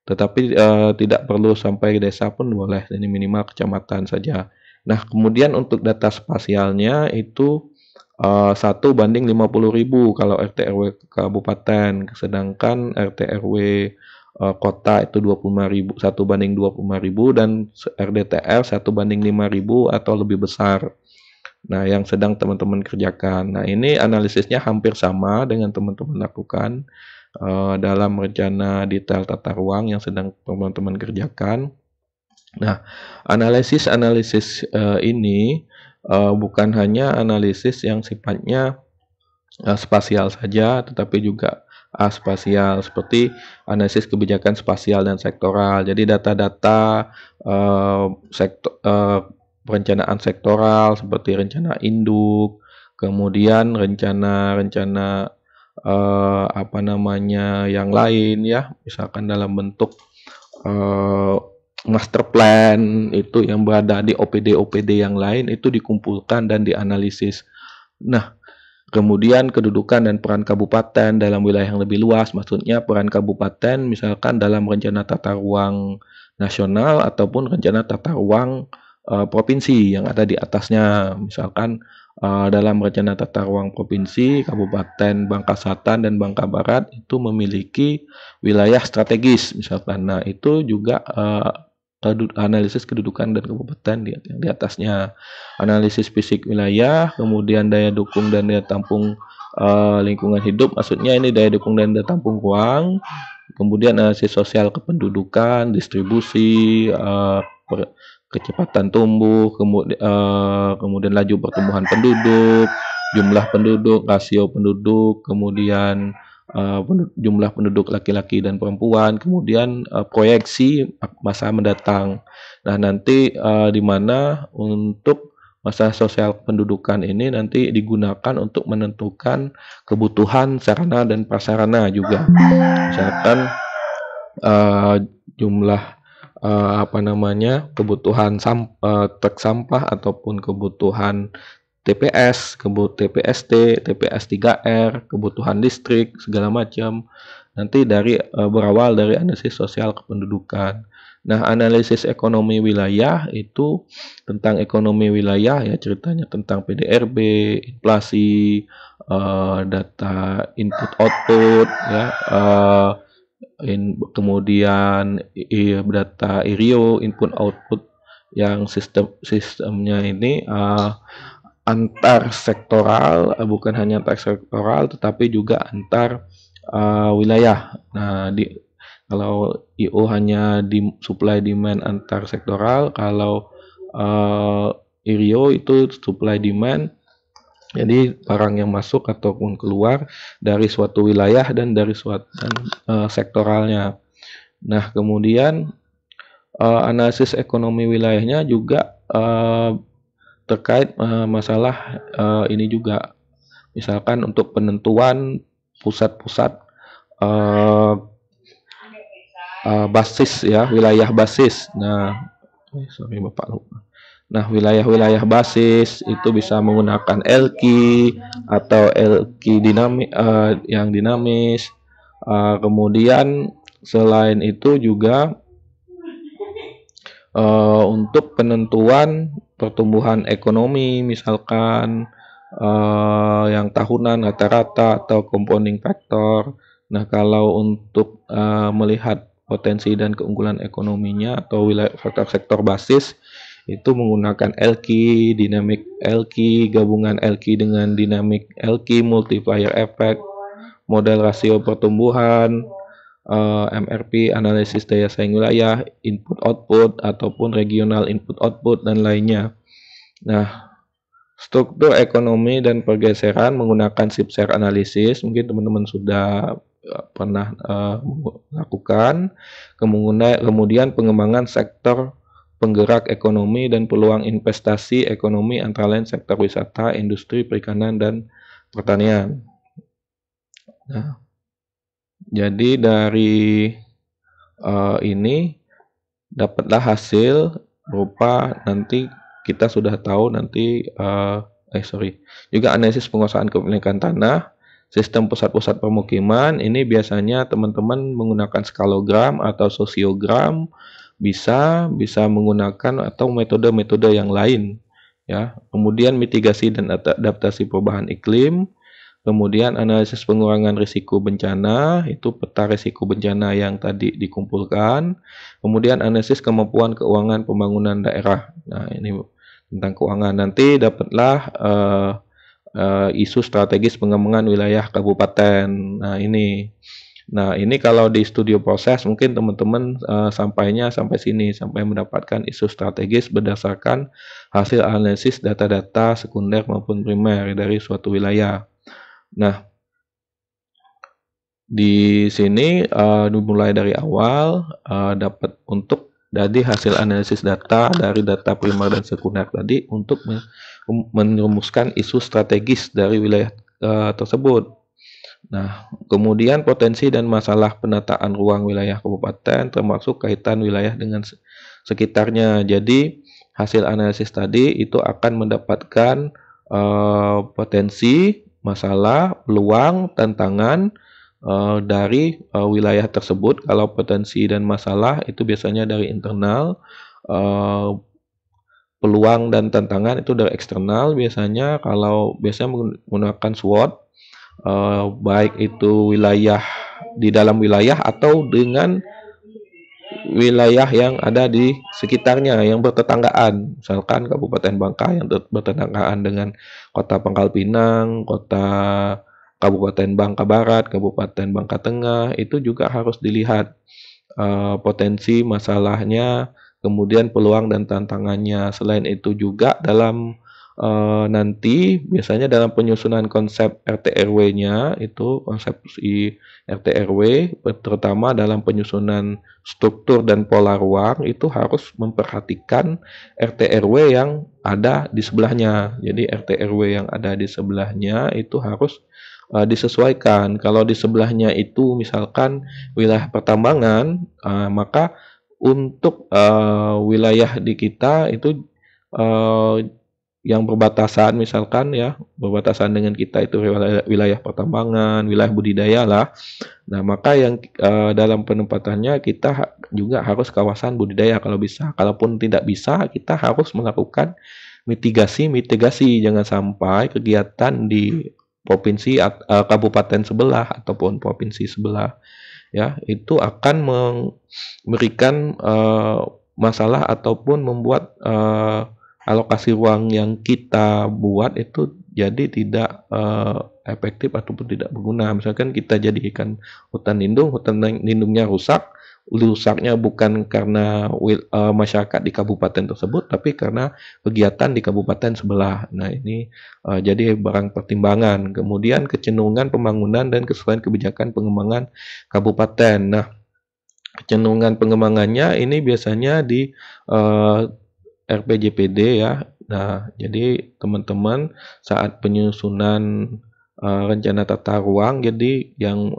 Tetapi tidak perlu sampai desa pun boleh, ini minimal kecamatan saja. Nah, kemudian untuk data spasialnya itu 1:50.000 kalau RT RW kabupaten, sedangkan RT RW kota itu 25.000, 1:25.000, dan RDTR 1:5.000 atau lebih besar. Nah, yang sedang teman-teman kerjakan. Nah, ini analisisnya hampir sama dengan teman-teman lakukan dalam rencana detail tata ruang yang sedang teman-teman kerjakan. Nah, analisis ini bukan hanya analisis yang sifatnya spasial saja, tetapi juga aspasial, seperti analisis kebijakan spasial dan sektoral. Jadi data-data perencanaan sektoral seperti rencana induk, kemudian rencana-rencana yang lain ya, misalkan dalam bentuk master plan itu yang berada di OPD yang lain itu dikumpulkan dan dianalisis. Nah, kemudian kedudukan dan peran kabupaten dalam wilayah yang lebih luas, maksudnya peran kabupaten misalkan dalam rencana tata ruang nasional ataupun rencana tata ruang provinsi yang ada di atasnya. Misalkan dalam rencana tata ruang provinsi, Kabupaten Bangka Selatan dan Bangka Barat itu memiliki wilayah strategis misalkan. Nah, itu juga analisis kedudukan dan kabupaten di atasnya. Analisis fisik wilayah, kemudian daya dukung dan daya tampung lingkungan hidup, maksudnya ini daya dukung dan daya tampung ruang. Kemudian analisis sosial kependudukan, distribusi, kecepatan tumbuh, kemudian laju pertumbuhan penduduk, jumlah penduduk, rasio penduduk, kemudian jumlah penduduk laki-laki dan perempuan, kemudian proyeksi masa mendatang. Nah, nanti di mana untuk masa sosial pendudukan ini nanti digunakan untuk menentukan kebutuhan sarana dan prasarana juga. Misalkan jumlah kebutuhan truk sampah ataupun kebutuhan TPS, TPST, TPS 3R, kebutuhan listrik segala macam. nanti berawal dari analisis sosial kependudukan. Nah, analisis ekonomi wilayah itu tentang ekonomi wilayah ya, ceritanya tentang PDRB, inflasi, data input output ya, kemudian data IRIO input output yang sistemnya ini antar sektoral, bukan hanya antar sektoral tetapi juga antar wilayah. Nah, kalau IO hanya di supply demand antar sektoral, kalau IRIO itu supply demand, jadi barang yang masuk ataupun keluar dari suatu wilayah dan dari suatu sektoralnya. Nah, kemudian analisis ekonomi wilayahnya juga terkait masalah ini juga, misalkan untuk penentuan pusat-pusat basis ya, wilayah basis. Nah, sorry Bapak lupa. Nah, wilayah-wilayah basis itu bisa menggunakan LQ atau LQ yang dinamis. Kemudian selain itu juga untuk penentuan pertumbuhan ekonomi, misalkan yang tahunan rata-rata atau compounding factor. Nah, kalau untuk melihat potensi dan keunggulan ekonominya atau wilayah sektor basis itu menggunakan LQ, dynamic LQ, gabungan LQ dengan dynamic LQ, multiplier effect, model rasio pertumbuhan, MRP, analisis daya saing wilayah, input output ataupun regional input output dan lainnya. Nah, struktur ekonomi dan pergeseran menggunakan share analisis, mungkin teman-teman sudah pernah lakukan. Kemudian pengembangan sektor penggerak ekonomi dan peluang investasi ekonomi antara lain sektor wisata, industri, perikanan, dan pertanian. Nah, jadi dari ini dapatlah hasil berupa nanti kita sudah tahu nanti juga analisis penguasaan kepemilikan tanah, sistem pusat-pusat pemukiman. Ini biasanya teman-teman menggunakan skalogram atau sosiogram, bisa menggunakan atau metode-metode yang lain ya. Kemudian mitigasi dan adaptasi perubahan iklim, kemudian analisis pengurangan risiko bencana, itu peta risiko bencana yang tadi dikumpulkan, kemudian analisis kemampuan keuangan pembangunan daerah. Nah, ini tentang keuangan. Nanti dapatlah isu strategis pengembangan wilayah kabupaten. Nah, ini kalau di studio proses mungkin teman-teman sampainya sampai sini, sampai mendapatkan isu strategis berdasarkan hasil analisis data-data sekunder maupun primer dari suatu wilayah. Nah, di sini dimulai dari awal dapat untuk dari hasil analisis data dari data primer dan sekunder tadi untuk merumuskan isu strategis dari wilayah tersebut. Nah, kemudian potensi dan masalah penataan ruang wilayah kabupaten termasuk kaitan wilayah dengan sekitarnya. Jadi, hasil analisis tadi itu akan mendapatkan potensi, masalah, peluang, tantangan dari wilayah tersebut. Kalau potensi dan masalah itu biasanya dari internal, peluang dan tantangan itu dari eksternal biasanya. Kalau biasanya menggunakan SWOT, baik itu wilayah di dalam wilayah atau dengan wilayah yang ada di sekitarnya yang bertetanggaan, misalkan Kabupaten Bangka yang bertetanggaan dengan Kota Pangkal Pinang, Kabupaten Bangka Barat, Kabupaten Bangka Tengah, itu juga harus dilihat potensi masalahnya, kemudian peluang dan tantangannya. Selain itu juga dalam nanti biasanya dalam penyusunan konsep RT/RW-nya itu konsepsi RT/RW terutama dalam penyusunan struktur dan pola ruang itu harus memperhatikan RT/RW yang ada di sebelahnya. Jadi RT/RW yang ada di sebelahnya itu harus disesuaikan. Kalau di sebelahnya itu misalkan wilayah pertambangan, maka untuk wilayah di kita itu yang berbatasan, misalkan ya, berbatasan dengan kita itu wilayah pertambangan, wilayah budidaya lah. Nah, maka yang dalam penempatannya kita juga harus kawasan budidaya kalau bisa. Kalaupun tidak bisa, kita harus melakukan mitigasi. Jangan sampai kegiatan di provinsi kabupaten sebelah ataupun provinsi sebelah ya itu akan memberikan masalah ataupun membuat alokasi ruang yang kita buat itu jadi tidak efektif ataupun tidak berguna. Misalkan kita jadikan hutan lindungnya rusaknya bukan karena masyarakat di kabupaten tersebut, tapi karena kegiatan di kabupaten sebelah. Nah ini jadi barang pertimbangan. Kemudian kecenderungan pembangunan dan kesesuaian kebijakan pengembangan kabupaten. Nah kecenderungan pengembangannya ini biasanya di RPJPD ya. Nah, jadi teman-teman saat penyusunan rencana tata ruang, jadi yang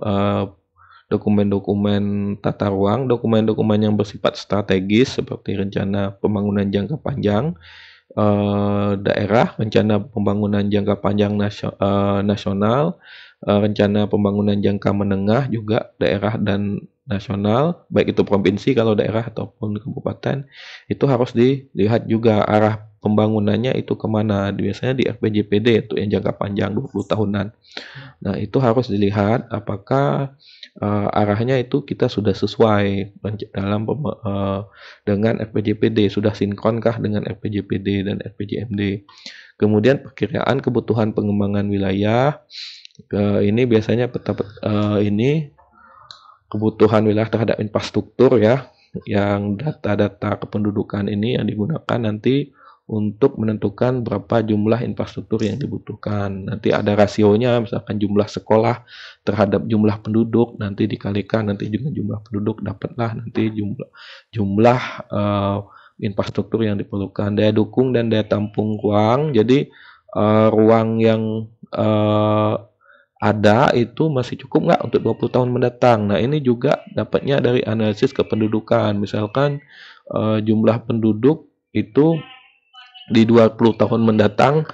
dokumen-dokumen tata ruang, dokumen-dokumen yang bersifat strategis seperti rencana pembangunan jangka panjang daerah, rencana pembangunan jangka panjang nasional, rencana pembangunan jangka menengah juga daerah dan nasional, baik itu provinsi kalau daerah ataupun kabupaten, itu harus dilihat juga arah pembangunannya itu kemana. Biasanya di RPJPD itu yang jangka panjang 20 tahunan. Nah itu harus dilihat apakah arahnya itu kita sudah sesuai dalam dengan RPJPD, sudah sinkronkah dengan RPJPD dan RPJMD. Kemudian perkiraan kebutuhan pengembangan wilayah, ini biasanya ini kebutuhan wilayah terhadap infrastruktur ya, yang data-data kependudukan ini yang digunakan nanti untuk menentukan berapa jumlah infrastruktur yang dibutuhkan. Nanti ada rasionya, misalkan jumlah sekolah terhadap jumlah penduduk, nanti dikalikan nanti juga jumlah penduduk, dapatlah nanti jumlah infrastruktur yang diperlukan. Daya dukung dan daya tampung ruang, jadi ruang yang ada itu masih cukup nggak untuk 20 tahun mendatang. Nah ini juga dapatnya dari analisis kependudukan. Misalkan jumlah penduduk itu di 20 tahun mendatang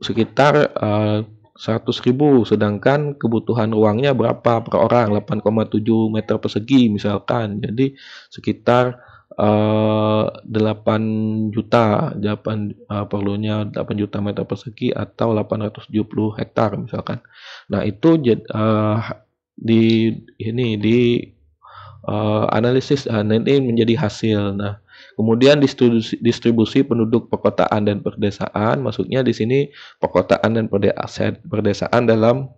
sekitar 100.000, sedangkan kebutuhan ruangnya berapa per orang, 8,7 meter persegi misalkan. Jadi sekitar 8 juta, perlunya 8 juta meter persegi atau 870 hektar misalkan. Nah itu di analisis nanti menjadi hasil. Nah kemudian distribusi penduduk perkotaan dan perdesaan, maksudnya di sini perkotaan dan perdesaan dalam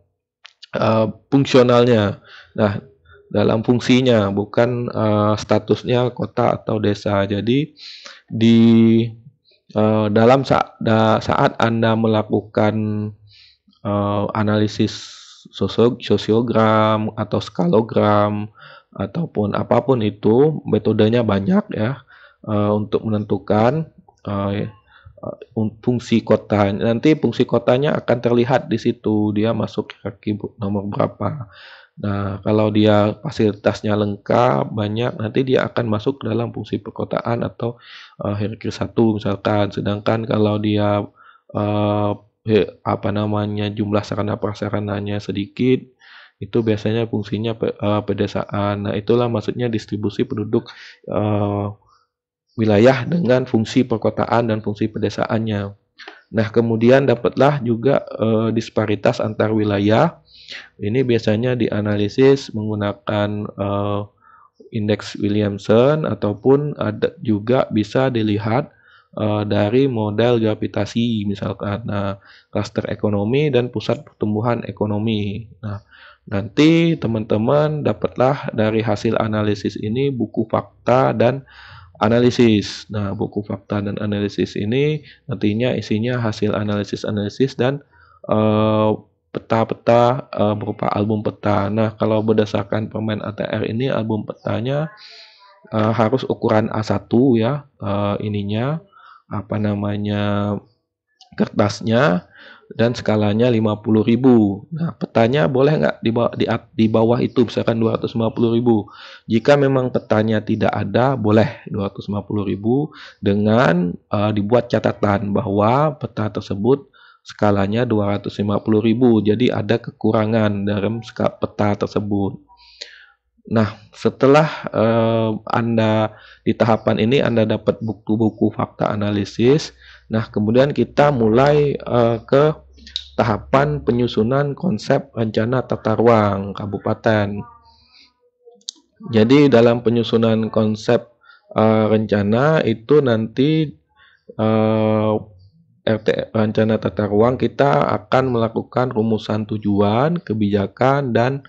fungsionalnya. Nah dalam fungsinya, bukan statusnya kota atau desa. Jadi di dalam saat Anda melakukan analisis sosiogram atau skalogram ataupun apapun itu, metodenya banyak ya untuk menentukan fungsi kota. Nanti fungsi kotanya akan terlihat di situ, dia masuk hierarki nomor berapa. Nah, kalau dia fasilitasnya lengkap, banyak, nanti dia akan masuk ke dalam fungsi perkotaan atau hierarki 1 misalkan. Sedangkan kalau dia jumlah sarana prasarananya sedikit, itu biasanya fungsinya pedesaan. Nah, itulah maksudnya distribusi penduduk wilayah dengan fungsi perkotaan dan fungsi pedesaannya. Nah, kemudian dapatlah juga disparitas antar wilayah. Ini biasanya dianalisis menggunakan indeks Williamson ataupun ada juga bisa dilihat dari model gravitasi misalkan. Nah, klaster ekonomi dan pusat pertumbuhan ekonomi. Nah, nanti teman-teman dapatlah dari hasil analisis ini buku fakta dan analisis. Nah, buku fakta dan analisis ini nantinya isinya hasil analisis dan peta-peta berupa album peta. Nah, kalau berdasarkan permen ATR ini album petanya harus ukuran A1 ya, kertasnya. dan skalanya 50.000. Nah, petanya boleh nggak di bawah itu, misalkan 250.000. Jika memang petanya tidak ada, boleh 250.000 dengan dibuat catatan bahwa peta tersebut skalanya 250.000. Jadi ada kekurangan dalam peta tersebut. Nah, setelah Anda di tahapan ini Anda dapat buku-buku fakta analisis. Nah, kemudian kita mulai ke tahapan penyusunan konsep rencana tata ruang kabupaten. Jadi dalam penyusunan konsep rencana itu nanti rencana tata ruang kita akan melakukan rumusan tujuan, kebijakan, dan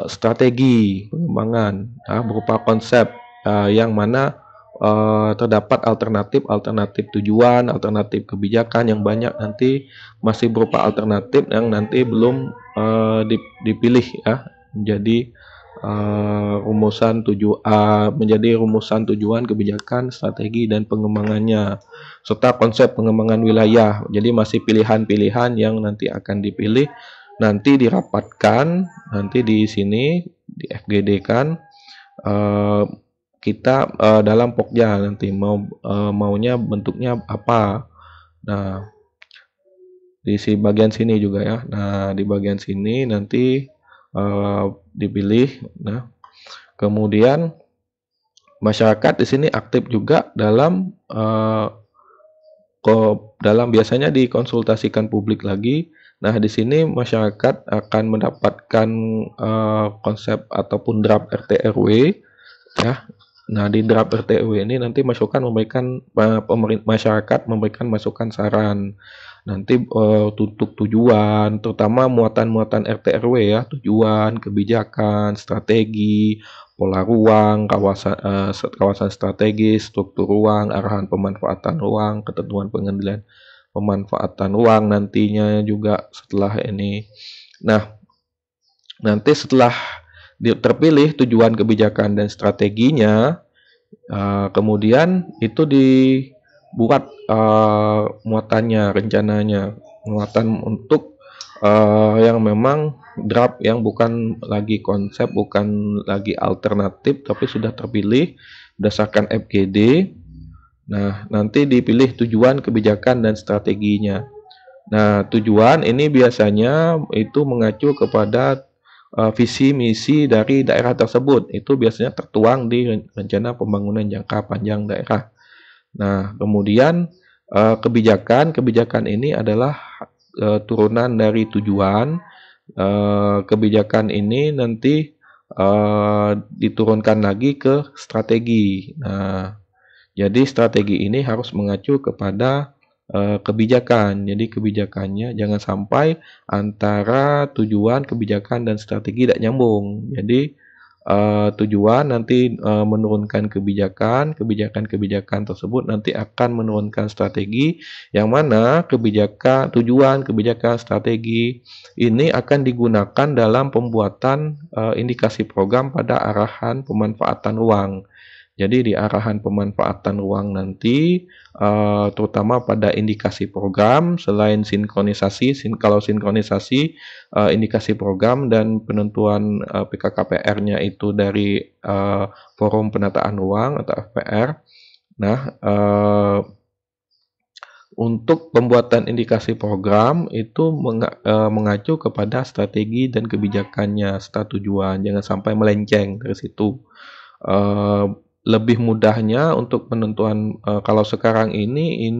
strategi pengembangan berupa konsep yang mana terdapat alternatif tujuan, alternatif kebijakan yang banyak nanti masih berupa alternatif yang nanti belum dipilih ya menjadi menjadi rumusan tujuan, kebijakan, strategi, dan pengembangannya serta konsep pengembangan wilayah. Jadi masih pilihan-pilihan yang nanti akan dipilih, nanti dirapatkan, nanti di sini di FGD kan kita dalam Pokja nanti maunya bentuknya apa. Nah, di bagian sini juga ya. Nah, di bagian sini nanti dipilih. Nah, kemudian masyarakat di sini aktif juga dalam biasanya dikonsultasikan publik lagi. Nah, di sini masyarakat akan mendapatkan konsep ataupun draft RT RW ya. Nah, di draft RT RW ini nanti masyarakat memberikan masukan saran. Nanti untuk tujuan, terutama muatan-muatan RT RW ya, tujuan, kebijakan, strategi, pola ruang, kawasan strategis, struktur ruang, arahan pemanfaatan ruang, ketentuan pengendalian pemanfaatan ruang nantinya juga setelah ini. Nah, nanti setelah terpilih tujuan, kebijakan, dan strateginya, kemudian itu dibuat muatannya, rencananya, muatan untuk yang memang draft yang bukan lagi konsep, bukan lagi alternatif, tapi sudah terpilih berdasarkan FGD. Nah, nanti dipilih tujuan, kebijakan, dan strateginya. Nah, tujuan ini biasanya itu mengacu kepada visi misi dari daerah tersebut. Itu biasanya tertuang di rencana pembangunan jangka panjang daerah. Nah, kemudian kebijakan ini adalah turunan dari tujuan. Kebijakan ini nanti diturunkan lagi ke strategi. Nah, jadi strategi ini harus mengacu kepada kebijakan. Jadi kebijakannya jangan sampai antara tujuan, kebijakan, dan strategi tidak nyambung. Jadi tujuan nanti menurunkan kebijakan tersebut nanti akan menurunkan strategi, yang mana tujuan, kebijakan, strategi ini akan digunakan dalam pembuatan indikasi program pada arahan pemanfaatan ruang. Jadi di arahan pemanfaatan ruang nanti, terutama pada indikasi program, selain sinkronisasi, kalau sinkronisasi indikasi program dan penentuan PKKPR-nya itu dari Forum Penataan Ruang atau FPR. Nah, untuk pembuatan indikasi program itu mengacu kepada strategi dan kebijakannya serta tujuan, jangan sampai melenceng dari situ. Lebih mudahnya untuk penentuan kalau sekarang ini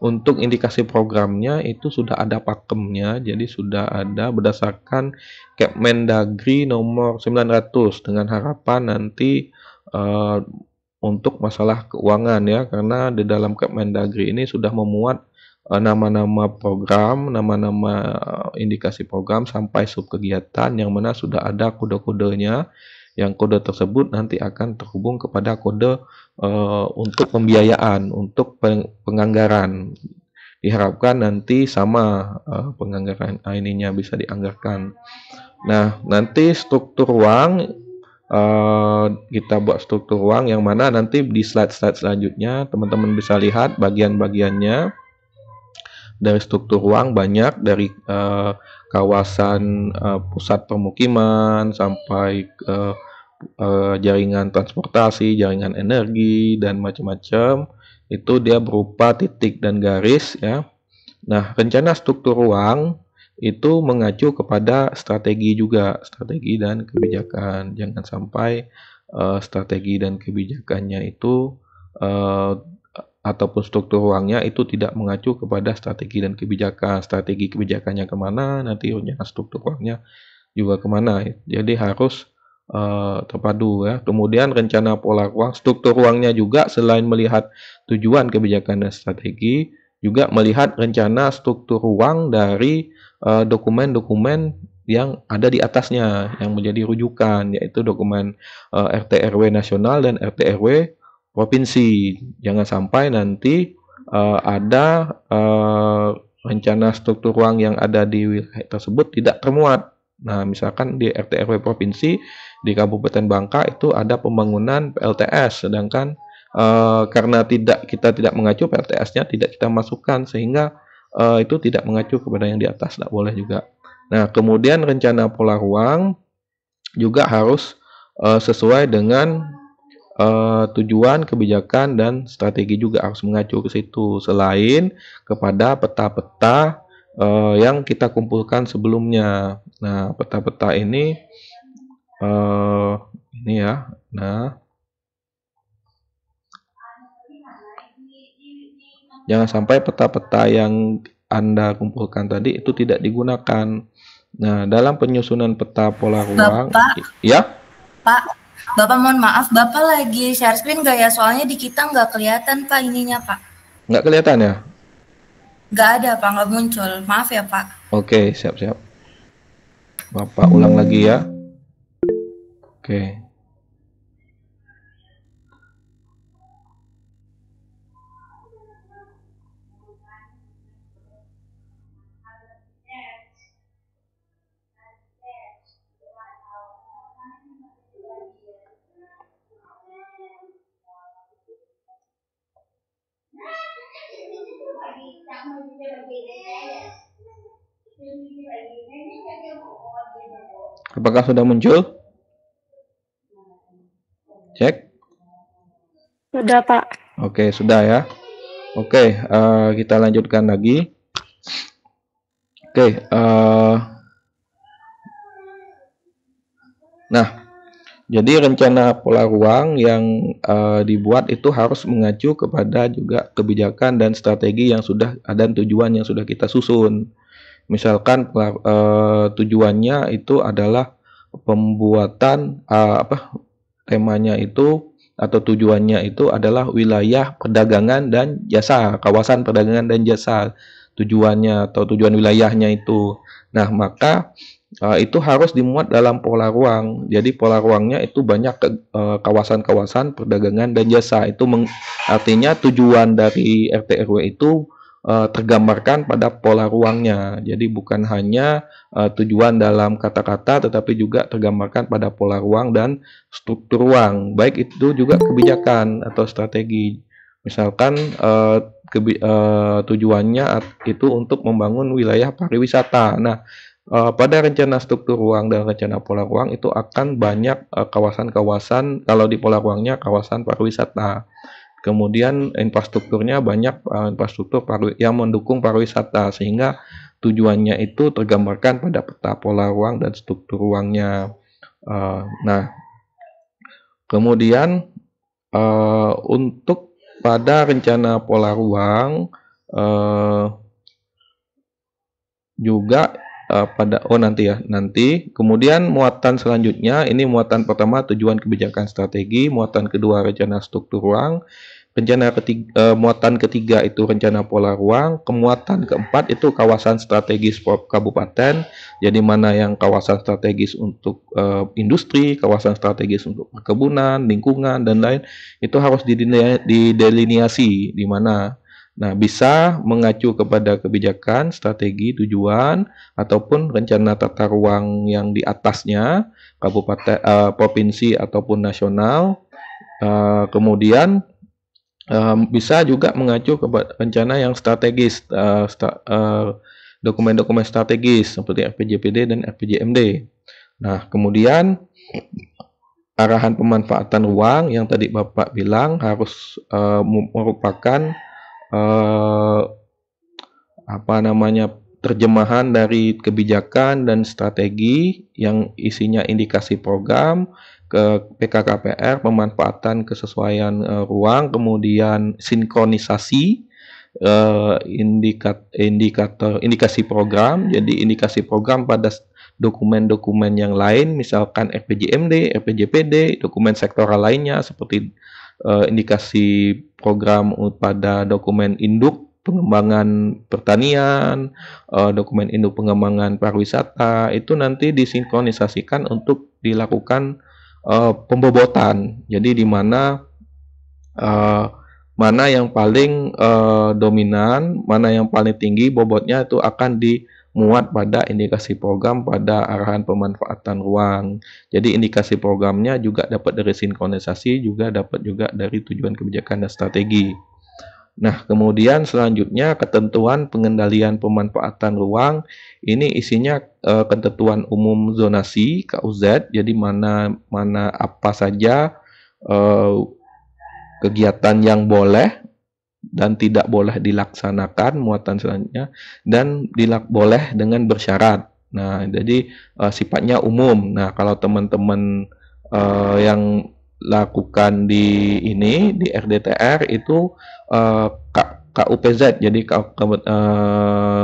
untuk indikasi programnya itu sudah ada pakemnya, jadi sudah ada berdasarkan Kemendagri nomor 900 dengan harapan nanti untuk masalah keuangan ya, karena di dalam Kemendagri ini sudah memuat nama-nama program, nama-nama indikasi program sampai subkegiatan yang mana sudah ada kode-kodenya. Yang kode tersebut nanti akan terhubung kepada kode untuk pembiayaan, untuk penganggaran. Diharapkan nanti sama penganggaran ininya bisa dianggarkan. Nah, nanti struktur ruang, kita buat struktur ruang yang mana nanti di slide-slide selanjutnya teman-teman bisa lihat bagian-bagiannya. dari struktur ruang banyak, dari kawasan pusat permukiman sampai jaringan transportasi, jaringan energi dan macam-macam. Itu dia berupa titik dan garis ya. Nah, rencana struktur ruang itu mengacu kepada strategi juga, strategi dan kebijakan. Jangan sampai strategi dan kebijakannya itu ataupun struktur ruangnya itu tidak mengacu kepada strategi dan kebijakan. Strategi kebijakannya kemana, nanti rencana struktur ruangnya juga kemana. Jadi harus terpadu ya. Kemudian rencana pola ruang, struktur ruangnya juga selain melihat tujuan kebijakan dan strategi, juga melihat rencana struktur ruang dari dokumen-dokumen yang ada di atasnya yang menjadi rujukan, yaitu dokumen RT RW nasional dan RT RW provinsi. Jangan sampai nanti ada rencana struktur ruang yang ada di wilayah tersebut tidak termuat. Nah, misalkan di RT RW provinsi di Kabupaten Bangka itu ada pembangunan PLTS, sedangkan karena kita tidak mengacu PLTS-nya tidak kita masukkan, sehingga itu tidak mengacu kepada yang di atas, tidak boleh juga. Nah, kemudian rencana pola ruang juga harus sesuai dengan tujuan kebijakan dan strategi, juga harus mengacu ke situ, selain kepada peta-peta yang kita kumpulkan sebelumnya. Nah, peta-peta ini ya. Nah, jangan sampai peta-peta yang Anda kumpulkan tadi itu tidak digunakan. Nah, dalam penyusunan peta pola ruang, ya? Pak, Bapak mohon maaf, Bapak lagi share screen nggak ya? Soalnya di kita nggak kelihatan, Pak, ininya, Pak. Nggak kelihatan ya? Nggak ada, Pak, nggak muncul. Maaf ya, Pak. Oke, siap-siap. Bapak ulang lagi ya. Oke. Apakah sudah muncul? Cek. Sudah, Pak. Oke, sudah ya. Oke, kita lanjutkan lagi. Oke, nah, jadi rencana pola ruang yang dibuat itu harus mengacu kepada juga kebijakan dan strategi yang sudah ada, tujuan yang sudah kita susun. Misalkan tujuannya itu adalah pembuatan temanya itu atau tujuannya itu adalah wilayah perdagangan dan jasa, kawasan perdagangan dan jasa. Tujuannya atau tujuan wilayahnya itu. Nah, maka itu harus dimuat dalam pola ruang. Jadi pola ruangnya itu banyak kawasan-kawasan perdagangan dan jasa. Itu artinya tujuan dari RT RW itu tergambarkan pada pola ruangnya. Jadi bukan hanya tujuan dalam kata-kata, tetapi juga tergambarkan pada pola ruang dan struktur ruang. Baik itu juga kebijakan atau strategi. Misalkan tujuannya itu untuk membangun wilayah pariwisata. Nah, pada rencana struktur ruang dan rencana pola ruang itu akan banyak kawasan-kawasan, kalau di pola ruangnya kawasan pariwisata. Kemudian infrastrukturnya banyak infrastruktur yang mendukung pariwisata, sehingga tujuannya itu tergambarkan pada peta pola ruang dan struktur ruangnya. Nah, kemudian untuk pada rencana pola ruang juga nanti kemudian muatan selanjutnya, ini muatan pertama tujuan kebijakan strategi, muatan kedua rencana struktur ruang, muatan ketiga itu rencana pola ruang, muatan keempat itu kawasan strategis kabupaten. Jadi mana yang kawasan strategis untuk industri, kawasan strategis untuk perkebunan, lingkungan dan lain, itu harus didelineasi di mana. Nah, bisa mengacu kepada kebijakan, strategi, tujuan, ataupun rencana tata ruang yang di atasnya, kabupaten, provinsi, ataupun nasional. Kemudian Bisa juga mengacu ke rencana yang strategis, dokumen-dokumen strategis seperti RPJPD dan RPJMD. Nah, kemudian arahan pemanfaatan ruang yang tadi Bapak bilang harus merupakan terjemahan dari kebijakan dan strategi yang isinya indikasi program ke PKKPR, pemanfaatan kesesuaian ruang, kemudian sinkronisasi indikasi program. Jadi indikasi program pada dokumen-dokumen yang lain, misalkan RPJMD, RPJPD, dokumen sektoral lainnya seperti indikasi program pada dokumen induk pengembangan pertanian, dokumen induk pengembangan pariwisata, itu nanti disinkronisasikan untuk dilakukan pembobotan. Jadi di mana mana yang paling dominan, mana yang paling tinggi bobotnya itu akan dimuat pada indikasi program pada arahan pemanfaatan ruang. Jadi indikasi programnya juga dapat dari sinkronisasi, juga dapat juga dari tujuan kebijakan dan strategi. Nah, kemudian selanjutnya ketentuan pengendalian pemanfaatan ruang, ini isinya ketentuan umum zonasi KUZ, jadi mana apa saja kegiatan yang boleh dan tidak boleh dilaksanakan muatan selanjutnya, dan boleh dengan bersyarat. Nah, jadi sifatnya umum. Nah, kalau teman-teman yang lakukan di RDTR itu KUPZ, jadi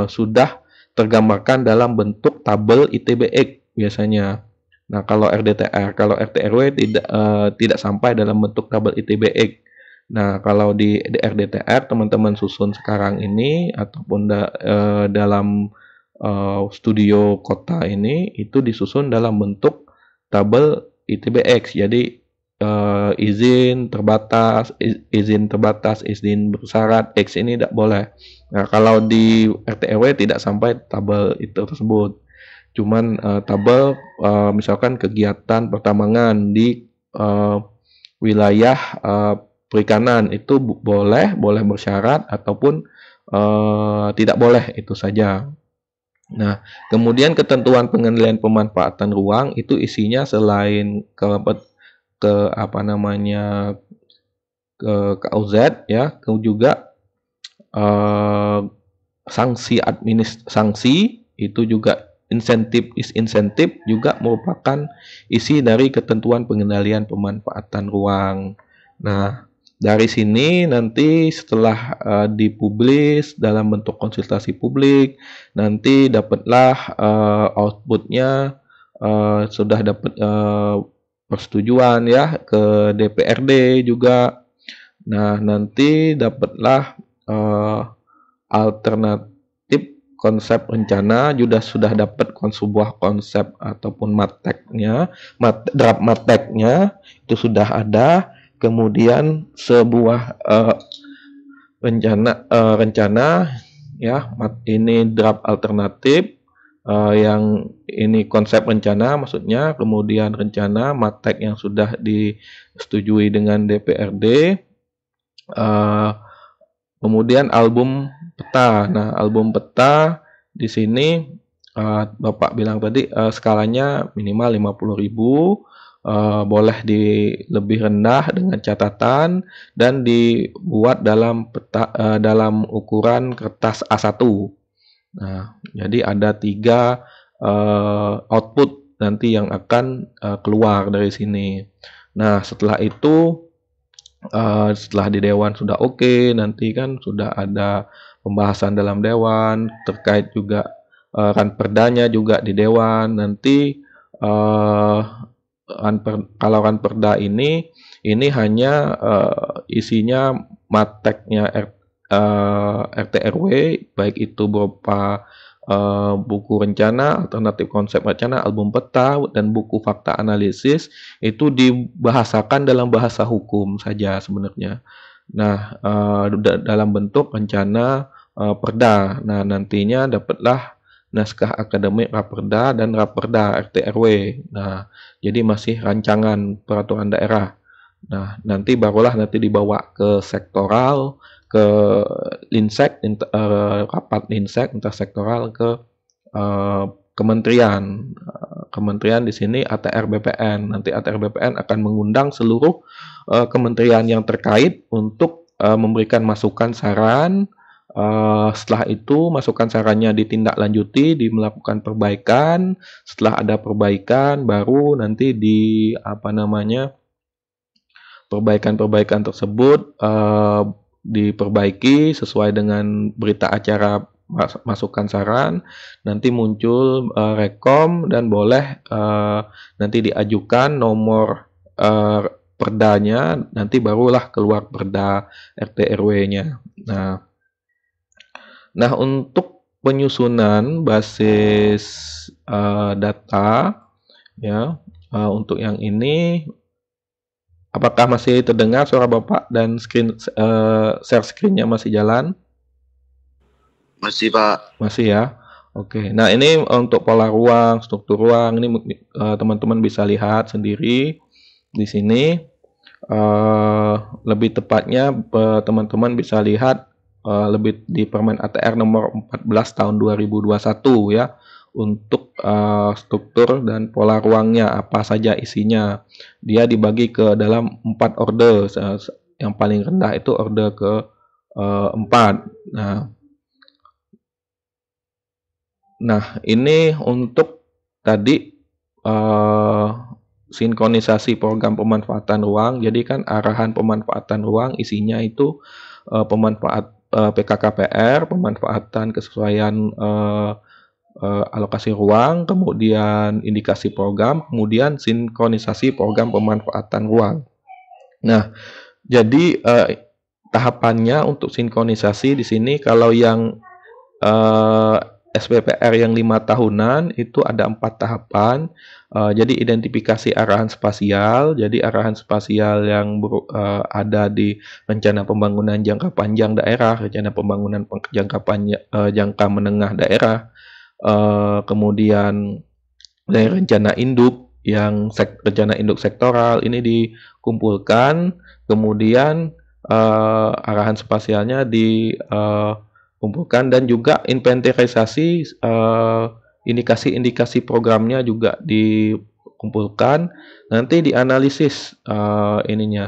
sudah tergambarkan dalam bentuk tabel ITBX biasanya. Nah, kalau RDTR, kalau RTRW tidak sampai dalam bentuk tabel ITBX. Nah, kalau di RDTR teman-teman susun sekarang ini ataupun dalam studio kota ini itu disusun dalam bentuk tabel ITBX. Jadi izin terbatas, izin bersyarat, X ini tidak boleh. Nah, kalau di RTRW tidak sampai tabel itu tersebut. Cuman tabel misalkan kegiatan pertambangan di wilayah perikanan itu boleh bersyarat ataupun tidak boleh, itu saja. Nah, kemudian ketentuan pengendalian pemanfaatan ruang itu isinya selain ke KUZ ya, juga sanksi itu juga insentif juga merupakan isi dari ketentuan pengendalian pemanfaatan ruang. Nah, dari sini nanti setelah dipublis dalam bentuk konsultasi publik, nanti dapatlah outputnya sudah dapat persetujuan ya ke DPRD juga. Nah, nanti dapatlah alternatif konsep rencana, sudah dapat sebuah konsep ataupun draft mateknya itu sudah ada. Kemudian sebuah rencana ya, ini draft alternatif. Yang ini konsep rencana maksudnya, kemudian rencana matek yang sudah disetujui dengan DPRD, kemudian album peta. Nah, album peta di sini Bapak bilang tadi skalanya minimal 50.000, boleh lebih rendah dengan catatan dan dibuat dalam dalam ukuran kertas A1. Nah, jadi ada 3 output nanti yang akan keluar dari sini. Nah, setelah itu setelah di Dewan sudah oke, nanti kan sudah ada pembahasan dalam Dewan terkait juga ranperdanya juga di Dewan. Nanti kalau ranperda ini hanya isinya mateknya RTRW, baik itu berupa buku rencana, alternatif konsep rencana, album peta, dan buku fakta analisis, itu dibahasakan dalam bahasa hukum saja sebenarnya. Nah, dalam bentuk rencana perda. Nah, nantinya dapatlah naskah akademik raperda dan raperda RTRW. Nah, jadi masih rancangan peraturan daerah. Nah, nanti barulah dibawa ke sektoral, ke linsek, rapat linsek intersektoral ke eh, kementerian. Kementerian di sini ATR BPN. Nanti ATR BPN akan mengundang seluruh kementerian yang terkait untuk memberikan masukan saran. Setelah itu masukan sarannya ditindaklanjuti, melakukan perbaikan. Setelah ada perbaikan, baru nanti perbaikan tersebut diperbaiki sesuai dengan berita acara masukan saran, nanti muncul rekom dan boleh nanti diajukan nomor perdanya, nanti barulah keluar perda RT RW-nya. Nah, untuk penyusunan basis data ya, untuk yang ini, apakah masih terdengar suara Bapak dan share screen-nya masih jalan? Masih, Pak. Masih ya. Oke. Nah, ini untuk pola ruang, struktur ruang, ini teman-teman bisa lihat sendiri di sini. Lebih tepatnya teman-teman bisa lihat lebih di Permen ATR nomor 14 tahun 2021 ya, untuk struktur dan pola ruangnya apa saja isinya. Dia dibagi ke dalam 4 orde. Yang paling rendah itu orde ke 4. Nah, ini untuk tadi sinkronisasi program pemanfaatan ruang. Jadi kan arahan pemanfaatan ruang isinya itu pemanfaat PKKPR, pemanfaatan kesesuaian alokasi ruang, kemudian indikasi program, kemudian sinkronisasi program pemanfaatan ruang. Nah, jadi tahapannya untuk sinkronisasi di sini, kalau yang SPPR yang 5 tahunan itu ada 4 tahapan. Jadi identifikasi arahan spasial. Jadi arahan spasial yang ada di rencana pembangunan jangka panjang daerah, rencana pembangunan jangka menengah daerah. Kemudian dari rencana induk, yang rencana induk sektoral ini dikumpulkan, kemudian arahan spasialnya dikumpulkan, dan juga inventarisasi indikasi-indikasi programnya juga dikumpulkan. Nanti dianalisis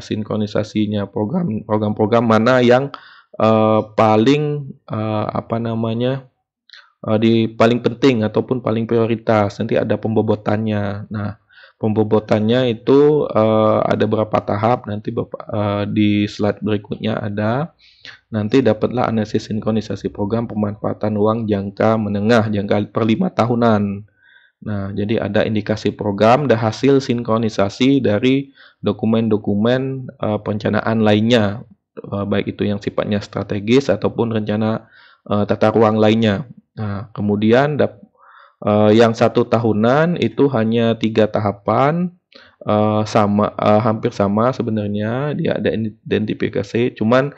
sinkronisasinya program-program mana yang paling paling penting ataupun paling prioritas. Nanti ada pembobotannya. Nah, pembobotannya itu ada berapa tahap, nanti di slide berikutnya ada. Nanti dapatlah analisis sinkronisasi program pemanfaatan ruang jangka menengah, jangka per 5 tahunan. Nah, jadi ada indikasi program dan hasil sinkronisasi dari dokumen-dokumen perencanaan lainnya, baik itu yang sifatnya strategis ataupun rencana tata ruang lainnya. Nah, kemudian yang 1 tahunan itu hanya 3 tahapan, hampir sama sebenarnya, dia ada identifikasi, cuman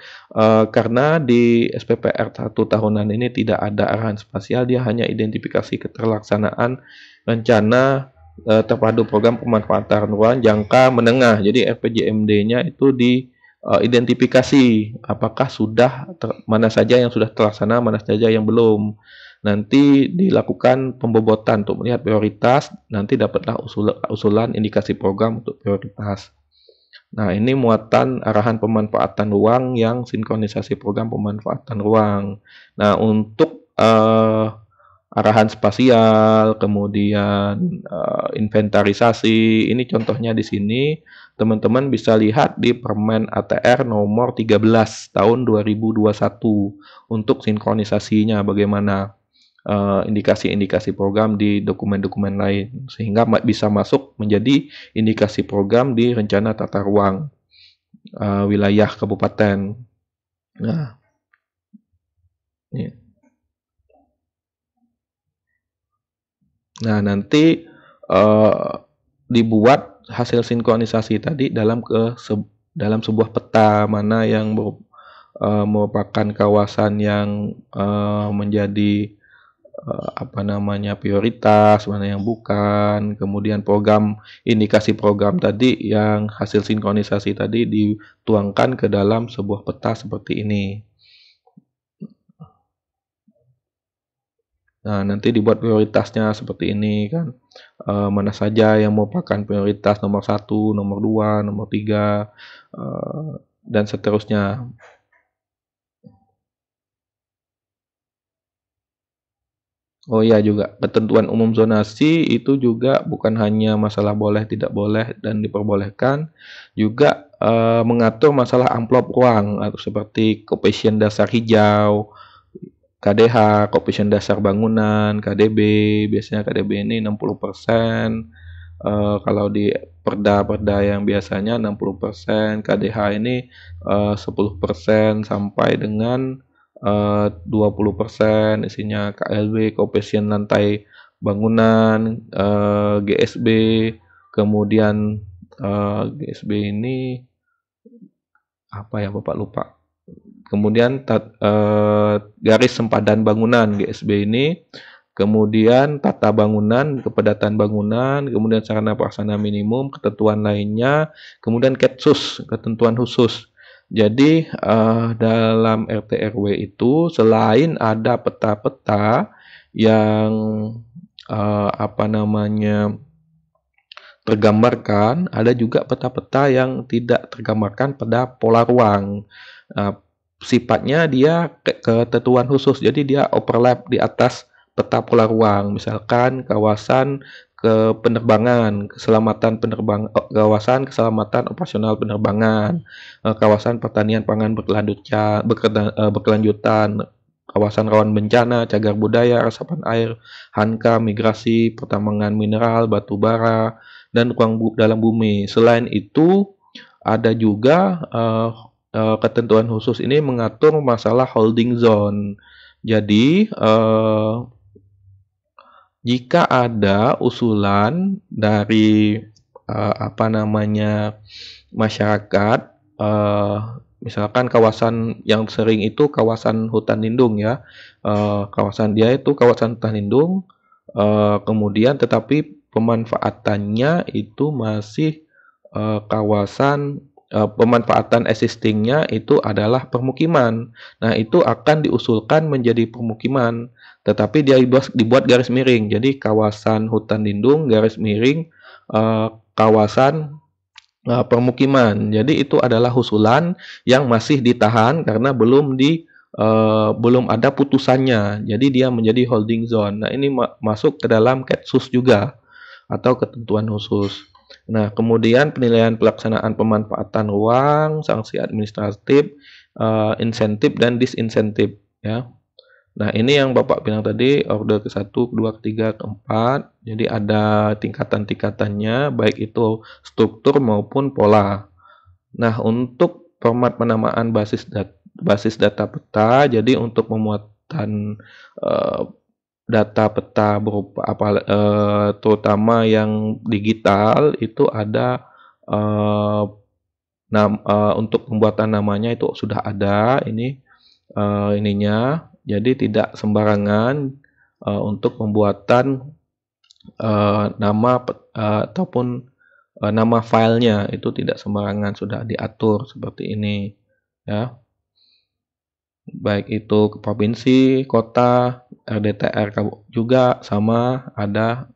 karena di SPPR 1 tahunan ini tidak ada arahan spasial, dia hanya identifikasi keterlaksanaan rencana terpadu program pemanfaatan ruang jangka menengah. Jadi RPJMD-nya itu identifikasi apakah mana saja yang sudah terlaksana, mana saja yang belum. Nanti dilakukan pembobotan untuk melihat prioritas, nanti dapatlah usulan indikasi program untuk prioritas. Nah, ini muatan arahan pemanfaatan ruang yang sinkronisasi program pemanfaatan ruang. Nah, untuk arahan spasial, kemudian inventarisasi, ini contohnya di sini. Teman-teman bisa lihat di Permen ATR nomor 13 tahun 2021 untuk sinkronisasinya bagaimana. Indikasi-indikasi program di dokumen-dokumen lain, sehingga bisa masuk menjadi indikasi program di rencana tata ruang wilayah kabupaten. Nah, ini. Nah, nanti dibuat hasil sinkronisasi tadi dalam sebuah peta mana yang merupakan kawasan yang menjadi apa namanya, prioritas, mana yang bukan, kemudian program, indikasi program tadi yang hasil sinkronisasi tadi dituangkan ke dalam sebuah peta seperti ini. Nah, nanti dibuat prioritasnya seperti ini kan. Mana saja yang merupakan prioritas nomor 1, nomor 2, nomor 3, dan seterusnya. Oh iya juga, ketentuan umum zonasi itu juga bukan hanya masalah boleh, tidak boleh, dan diperbolehkan, juga mengatur masalah amplop ruang, atau seperti koefisien dasar hijau, KDH, koefisien dasar bangunan, KDB, biasanya KDB ini 60%, kalau di perda-perda yang biasanya 60%, KDH ini 10% sampai dengan 20% isinya KLB, koefisien lantai bangunan, GSB, kemudian GSB ini apa ya, Bapak lupa. Kemudian garis sempadan bangunan GSB ini, kemudian tata bangunan, kepadatan bangunan, kemudian sarana prasarana minimum, ketentuan lainnya, kemudian KETSUS, ketentuan khusus. Jadi dalam RT RW itu selain ada peta-peta yang apa namanya tergambarkan, ada juga peta-peta yang tidak tergambarkan pada pola ruang. Sifatnya dia ketentuan khusus, jadi dia overlap di atas peta pola ruang, misalkan kawasan penerbangan, keselamatan penerbangan, kawasan keselamatan operasional penerbangan, kawasan pertanian pangan berkelanjutan, kawasan rawan bencana, cagar budaya, resapan air, hanka, migrasi, pertambangan mineral, batu bara, dan ruang dalam bumi. Selain itu, ada juga ketentuan khusus ini mengatur masalah holding zone. Jadi, jika ada usulan dari apa namanya masyarakat, misalkan kawasan yang sering itu kawasan hutan lindung ya, kawasan dia itu kawasan hutan lindung, kemudian tetapi pemanfaatannya itu masih kawasan pemanfaatan existingnya itu adalah permukiman. Nah, itu akan diusulkan menjadi permukiman, tetapi dia dibuat garis miring. Jadi kawasan hutan lindung garis miring kawasan permukiman. Jadi itu adalah usulan yang masih ditahan karena belum ada putusannya. Jadi dia menjadi holding zone. Nah, ini masuk ke dalam KETSUS juga atau ketentuan khusus. Nah, kemudian penilaian pelaksanaan pemanfaatan ruang, sanksi administratif, insentif dan disinsentif ya. Nah, ini yang Bapak bilang tadi, order ke-1, ke-2, ke-3, ke-4. Jadi ada tingkatan-tingkatannya, baik itu struktur maupun pola. Nah, untuk format penamaan basis data peta, jadi untuk pemuatan data peta berupa terutama yang digital itu ada untuk pembuatan namanya itu sudah ada ininya. Jadi tidak sembarangan untuk pembuatan nama ataupun nama filenya itu tidak sembarangan, sudah diatur seperti ini ya. Baik itu ke provinsi, kota, RDTR juga sama ada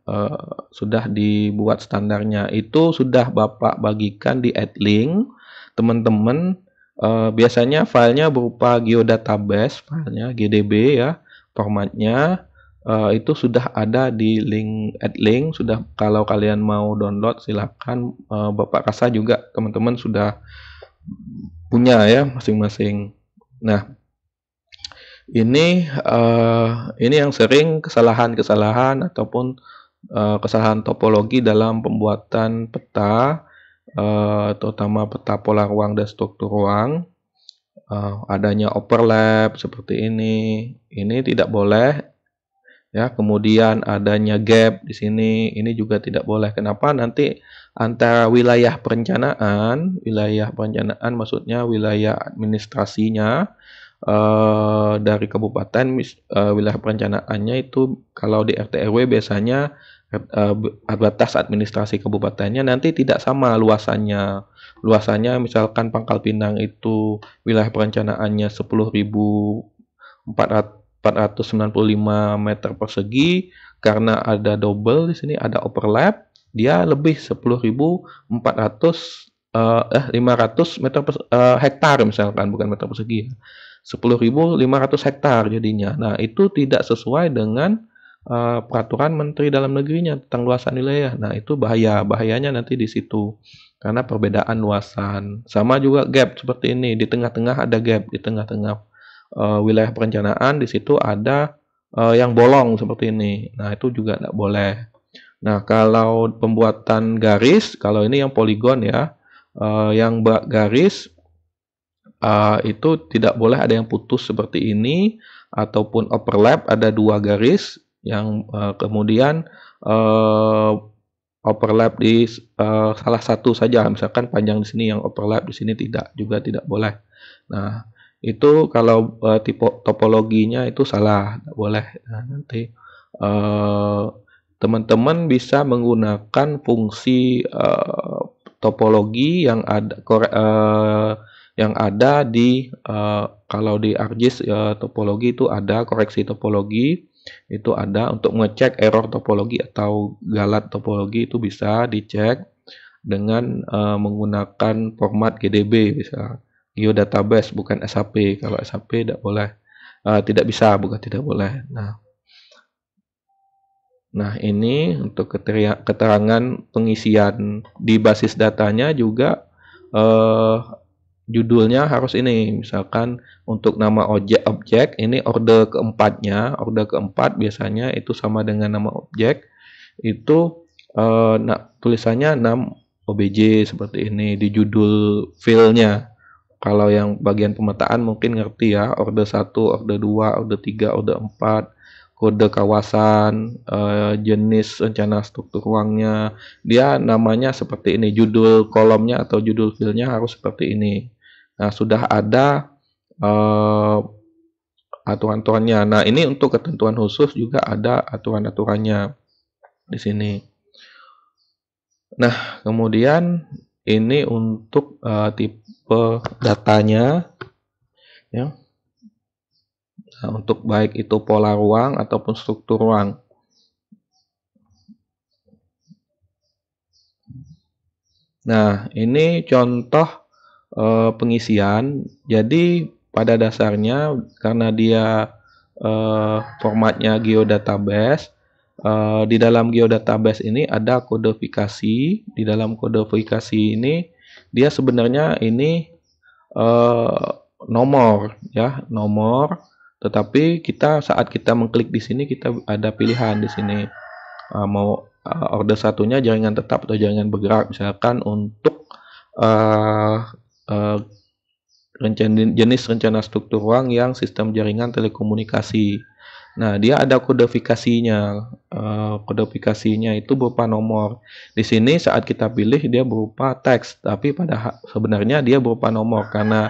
sudah dibuat standarnya. Itu sudah Bapak bagikan di AdLink, teman-teman. Biasanya filenya berupa geodatabase, filenya GDB ya, formatnya itu sudah ada di link AdLink. Sudah, kalau kalian mau download silakan. Bapak rasa juga teman-teman sudah punya ya masing-masing. Nah, ini yang sering kesalahan-kesalahan ataupun kesalahan topologi dalam pembuatan peta, terutama peta pola ruang dan struktur ruang. Adanya overlap seperti ini tidak boleh ya. Kemudian adanya gap di sini, ini juga tidak boleh. Kenapa? Nanti antara wilayah perencanaan maksudnya wilayah administrasinya dari kabupaten, wilayah perencanaannya itu kalau di RT RW biasanya batas administrasi kabupatennya nanti tidak sama luasannya. Luasannya misalkan Pangkal Pinang itu wilayah perencanaannya 10.495 meter persegi, karena ada double di sini, ada overlap, dia lebih 500 meter hektar misalkan, bukan meter persegi, 10.500 hektar jadinya. Nah, itu tidak sesuai dengan peraturan Menteri Dalam Negerinya tentang luasan wilayah. Nah, itu bahayanya nanti di situ karena perbedaan luasan. Sama juga gap seperti ini, di tengah-tengah ada gap, di tengah-tengah wilayah perencanaan di situ ada yang bolong seperti ini. Nah, itu juga tidak boleh. Nah, kalau pembuatan garis, kalau ini yang poligon ya, yang garis itu tidak boleh ada yang putus seperti ini, ataupun overlap ada 2 garis yang kemudian overlap di salah satu saja, misalkan panjang di sini yang overlap di sini juga tidak boleh. Nah, itu kalau tipe topologinya itu salah, tidak boleh. Nah, nanti teman-teman bisa menggunakan fungsi topologi yang ada di kalau di ArcGIS topologi itu ada koreksi topologi, itu ada untuk mengecek error topologi atau galat topologi, itu bisa dicek dengan menggunakan format GDB, bisa geodatabase bukan SAP. Kalau SAP tidak boleh, tidak bisa, bukan tidak boleh. Nah, ini untuk keterangan pengisian di basis datanya juga judulnya harus ini, misalkan untuk nama objek ini order keempatnya, order keempat biasanya itu sama dengan nama objek, itu tulisannya 6 OBJ seperti ini di judul filenya. Kalau yang bagian pemetaan mungkin ngerti ya, order 1, order 2, order 3, order 4, kode kawasan, jenis rencana struktur ruangnya, dia namanya seperti ini, judul kolomnya atau judul filenya harus seperti ini. Nah, sudah ada aturan-aturannya. Nah, ini untuk ketentuan khusus juga ada aturan-aturannya di sini. Nah, kemudian ini untuk tipe datanya ya. Nah, untuk baik itu pola ruang ataupun struktur ruang. Nah, ini contoh pengisian. Jadi pada dasarnya karena dia formatnya geodatabase, di dalam geodatabase ini ada kodifikasi. Di dalam kodifikasi ini dia sebenarnya ini nomor ya, nomor. Tetapi saat kita mengklik di sini kita ada pilihan di sini mau order satunya jaringan tetap atau jaringan bergerak, misalkan untuk jenis rencana struktur ruang yang sistem jaringan telekomunikasi. Nah, dia ada kodifikasinya. Kodifikasinya itu berupa nomor. Di sini saat kita pilih dia berupa teks, tapi sebenarnya dia berupa nomor karena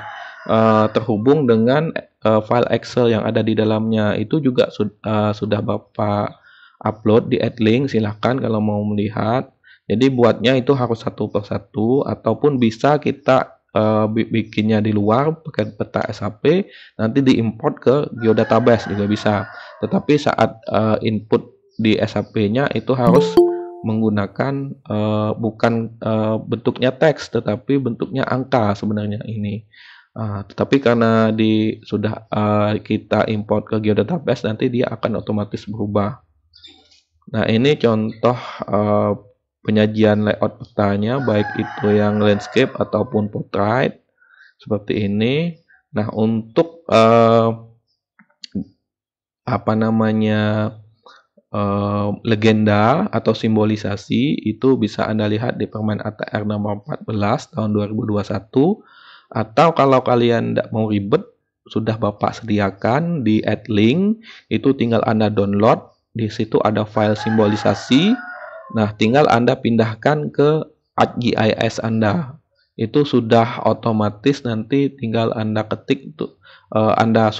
terhubung dengan file Excel yang ada di dalamnya. Itu juga sudah Bapak upload di AdLink, silahkan kalau mau melihat. Jadi buatnya itu harus satu persatu, ataupun bisa kita bikinnya di luar pakai peta SAP, nanti diimport ke geodatabase juga bisa. Tetapi saat input di SAP-nya itu harus menggunakan bukan bentuknya teks, tetapi bentuknya angka sebenarnya ini. Tetapi karena sudah kita import ke geodatabase, nanti dia akan otomatis berubah. Nah, ini contoh penyajian layout petanya, baik itu yang landscape ataupun portrait seperti ini. Nah, untuk legenda atau simbolisasi itu bisa Anda lihat di Permen ATR nomor 14 tahun 2021. Atau kalau kalian tidak mau ribet, sudah Bapak sediakan di AdLink, itu tinggal Anda download. Di situ ada file simbolisasi. Nah, tinggal Anda pindahkan ke ArcGIS Anda. itu sudah otomatis, nanti tinggal Anda ketik itu, Anda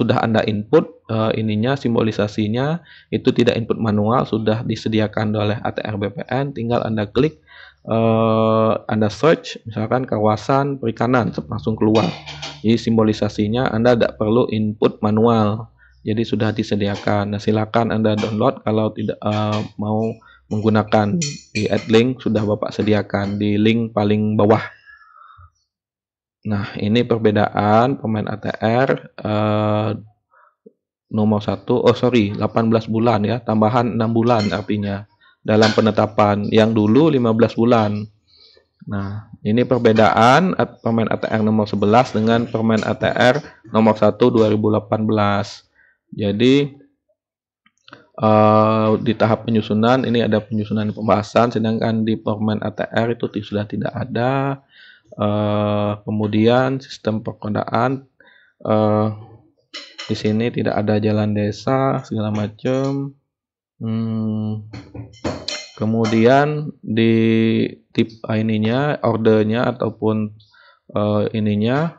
input ininya, simbolisasinya, itu tidak input manual, sudah disediakan oleh ATR BPN, tinggal Anda klik, Anda search misalkan kawasan perikanan, langsung keluar. Jadi simbolisasinya Anda tidak perlu input manual, jadi sudah disediakan. Nah, silakan Anda download kalau tidak mau menggunakan di add link, sudah Bapak sediakan di link paling bawah. Nah, ini perbedaan pemain ATR nomor 1, 18 bulan ya, tambahan 6 bulan artinya dalam penetapan, yang dulu 15 bulan. Nah, ini perbedaan pemain ATR nomor 11 dengan pemain ATR nomor 1 2018. Jadi di tahap penyusunan ini ada penyusunan pembahasan, sedangkan di pemain ATR itu sudah tidak ada. Kemudian sistem perkodaan, di sini tidak ada jalan desa segala macam. Kemudian di tip ininya, ordernya ataupun ininya,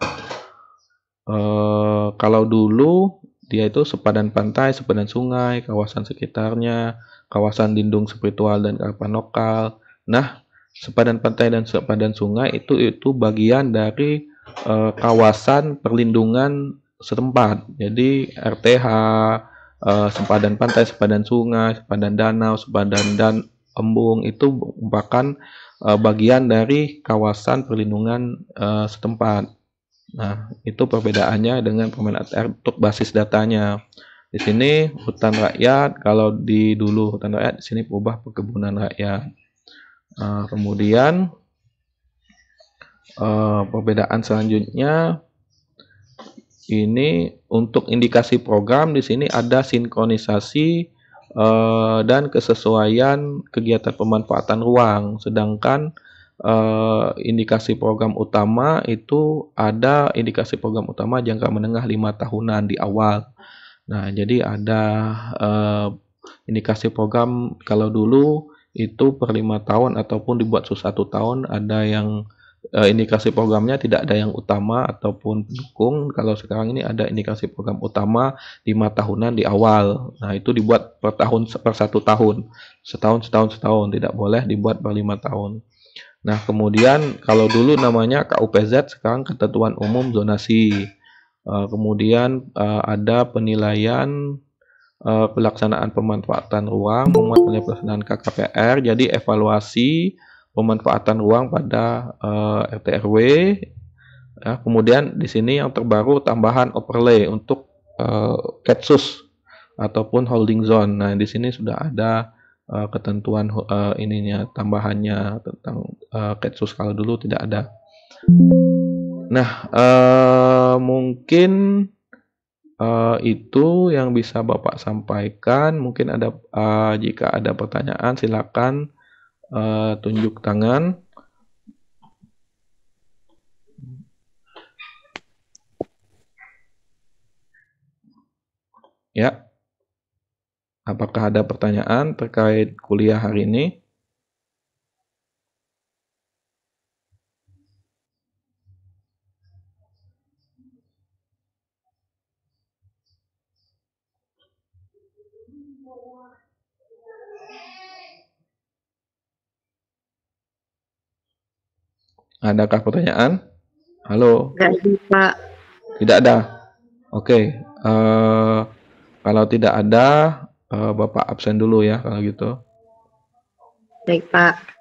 kalau dulu dia itu sepadan pantai, sepadan sungai, kawasan sekitarnya, kawasan lindung spiritual dan kearifan lokal. Nah, sepadan pantai dan sepadan sungai itu bagian dari kawasan perlindungan setempat. Jadi RTH, sepadan pantai, sepadan sungai, sepadan danau, sepadan dan embung itu merupakan bagian dari kawasan perlindungan setempat. Nah, itu perbedaannya dengan pemain ATR untuk basis datanya. Di sini hutan rakyat, kalau di dulu hutan rakyat, di sini berubah perkebunan rakyat. Kemudian perbedaan selanjutnya ini untuk indikasi program, di sini ada sinkronisasi dan kesesuaian kegiatan pemanfaatan ruang, sedangkan indikasi program utama itu ada indikasi program utama jangka menengah 5 tahunan di awal. Nah, jadi ada indikasi program kalau dulu itu per 5 tahun ataupun dibuat 1 tahun, ada yang indikasi programnya tidak ada yang utama ataupun pendukung. Kalau sekarang ini ada indikasi program utama 5 tahunan di awal. Nah, itu dibuat per tahun, per 1 tahun. Setahun, tidak boleh dibuat per 5 tahun. Nah, kemudian kalau dulu namanya KUPZ, sekarang ketentuan umum zonasi. Kemudian ada penilaian pelaksanaan pemanfaatan ruang, pelaksanaan KKPR, jadi evaluasi pemanfaatan ruang pada RT RW. Ya, kemudian di sini yang terbaru tambahan overlay untuk Ketsus ataupun holding zone. Nah, di sini sudah ada ketentuan ininya, tambahannya tentang Ketsus, kalau dulu tidak ada. Nah, mungkin itu yang bisa Bapak sampaikan. Mungkin ada jika ada pertanyaan silakan tunjuk tangan. Ya. Apakah ada pertanyaan terkait kuliah hari ini? Adakah pertanyaan? Halo? Enggak ada, Pak. Tidak ada? Oke. Kalau tidak ada, Bapak absen dulu ya kalau gitu. Baik, Pak.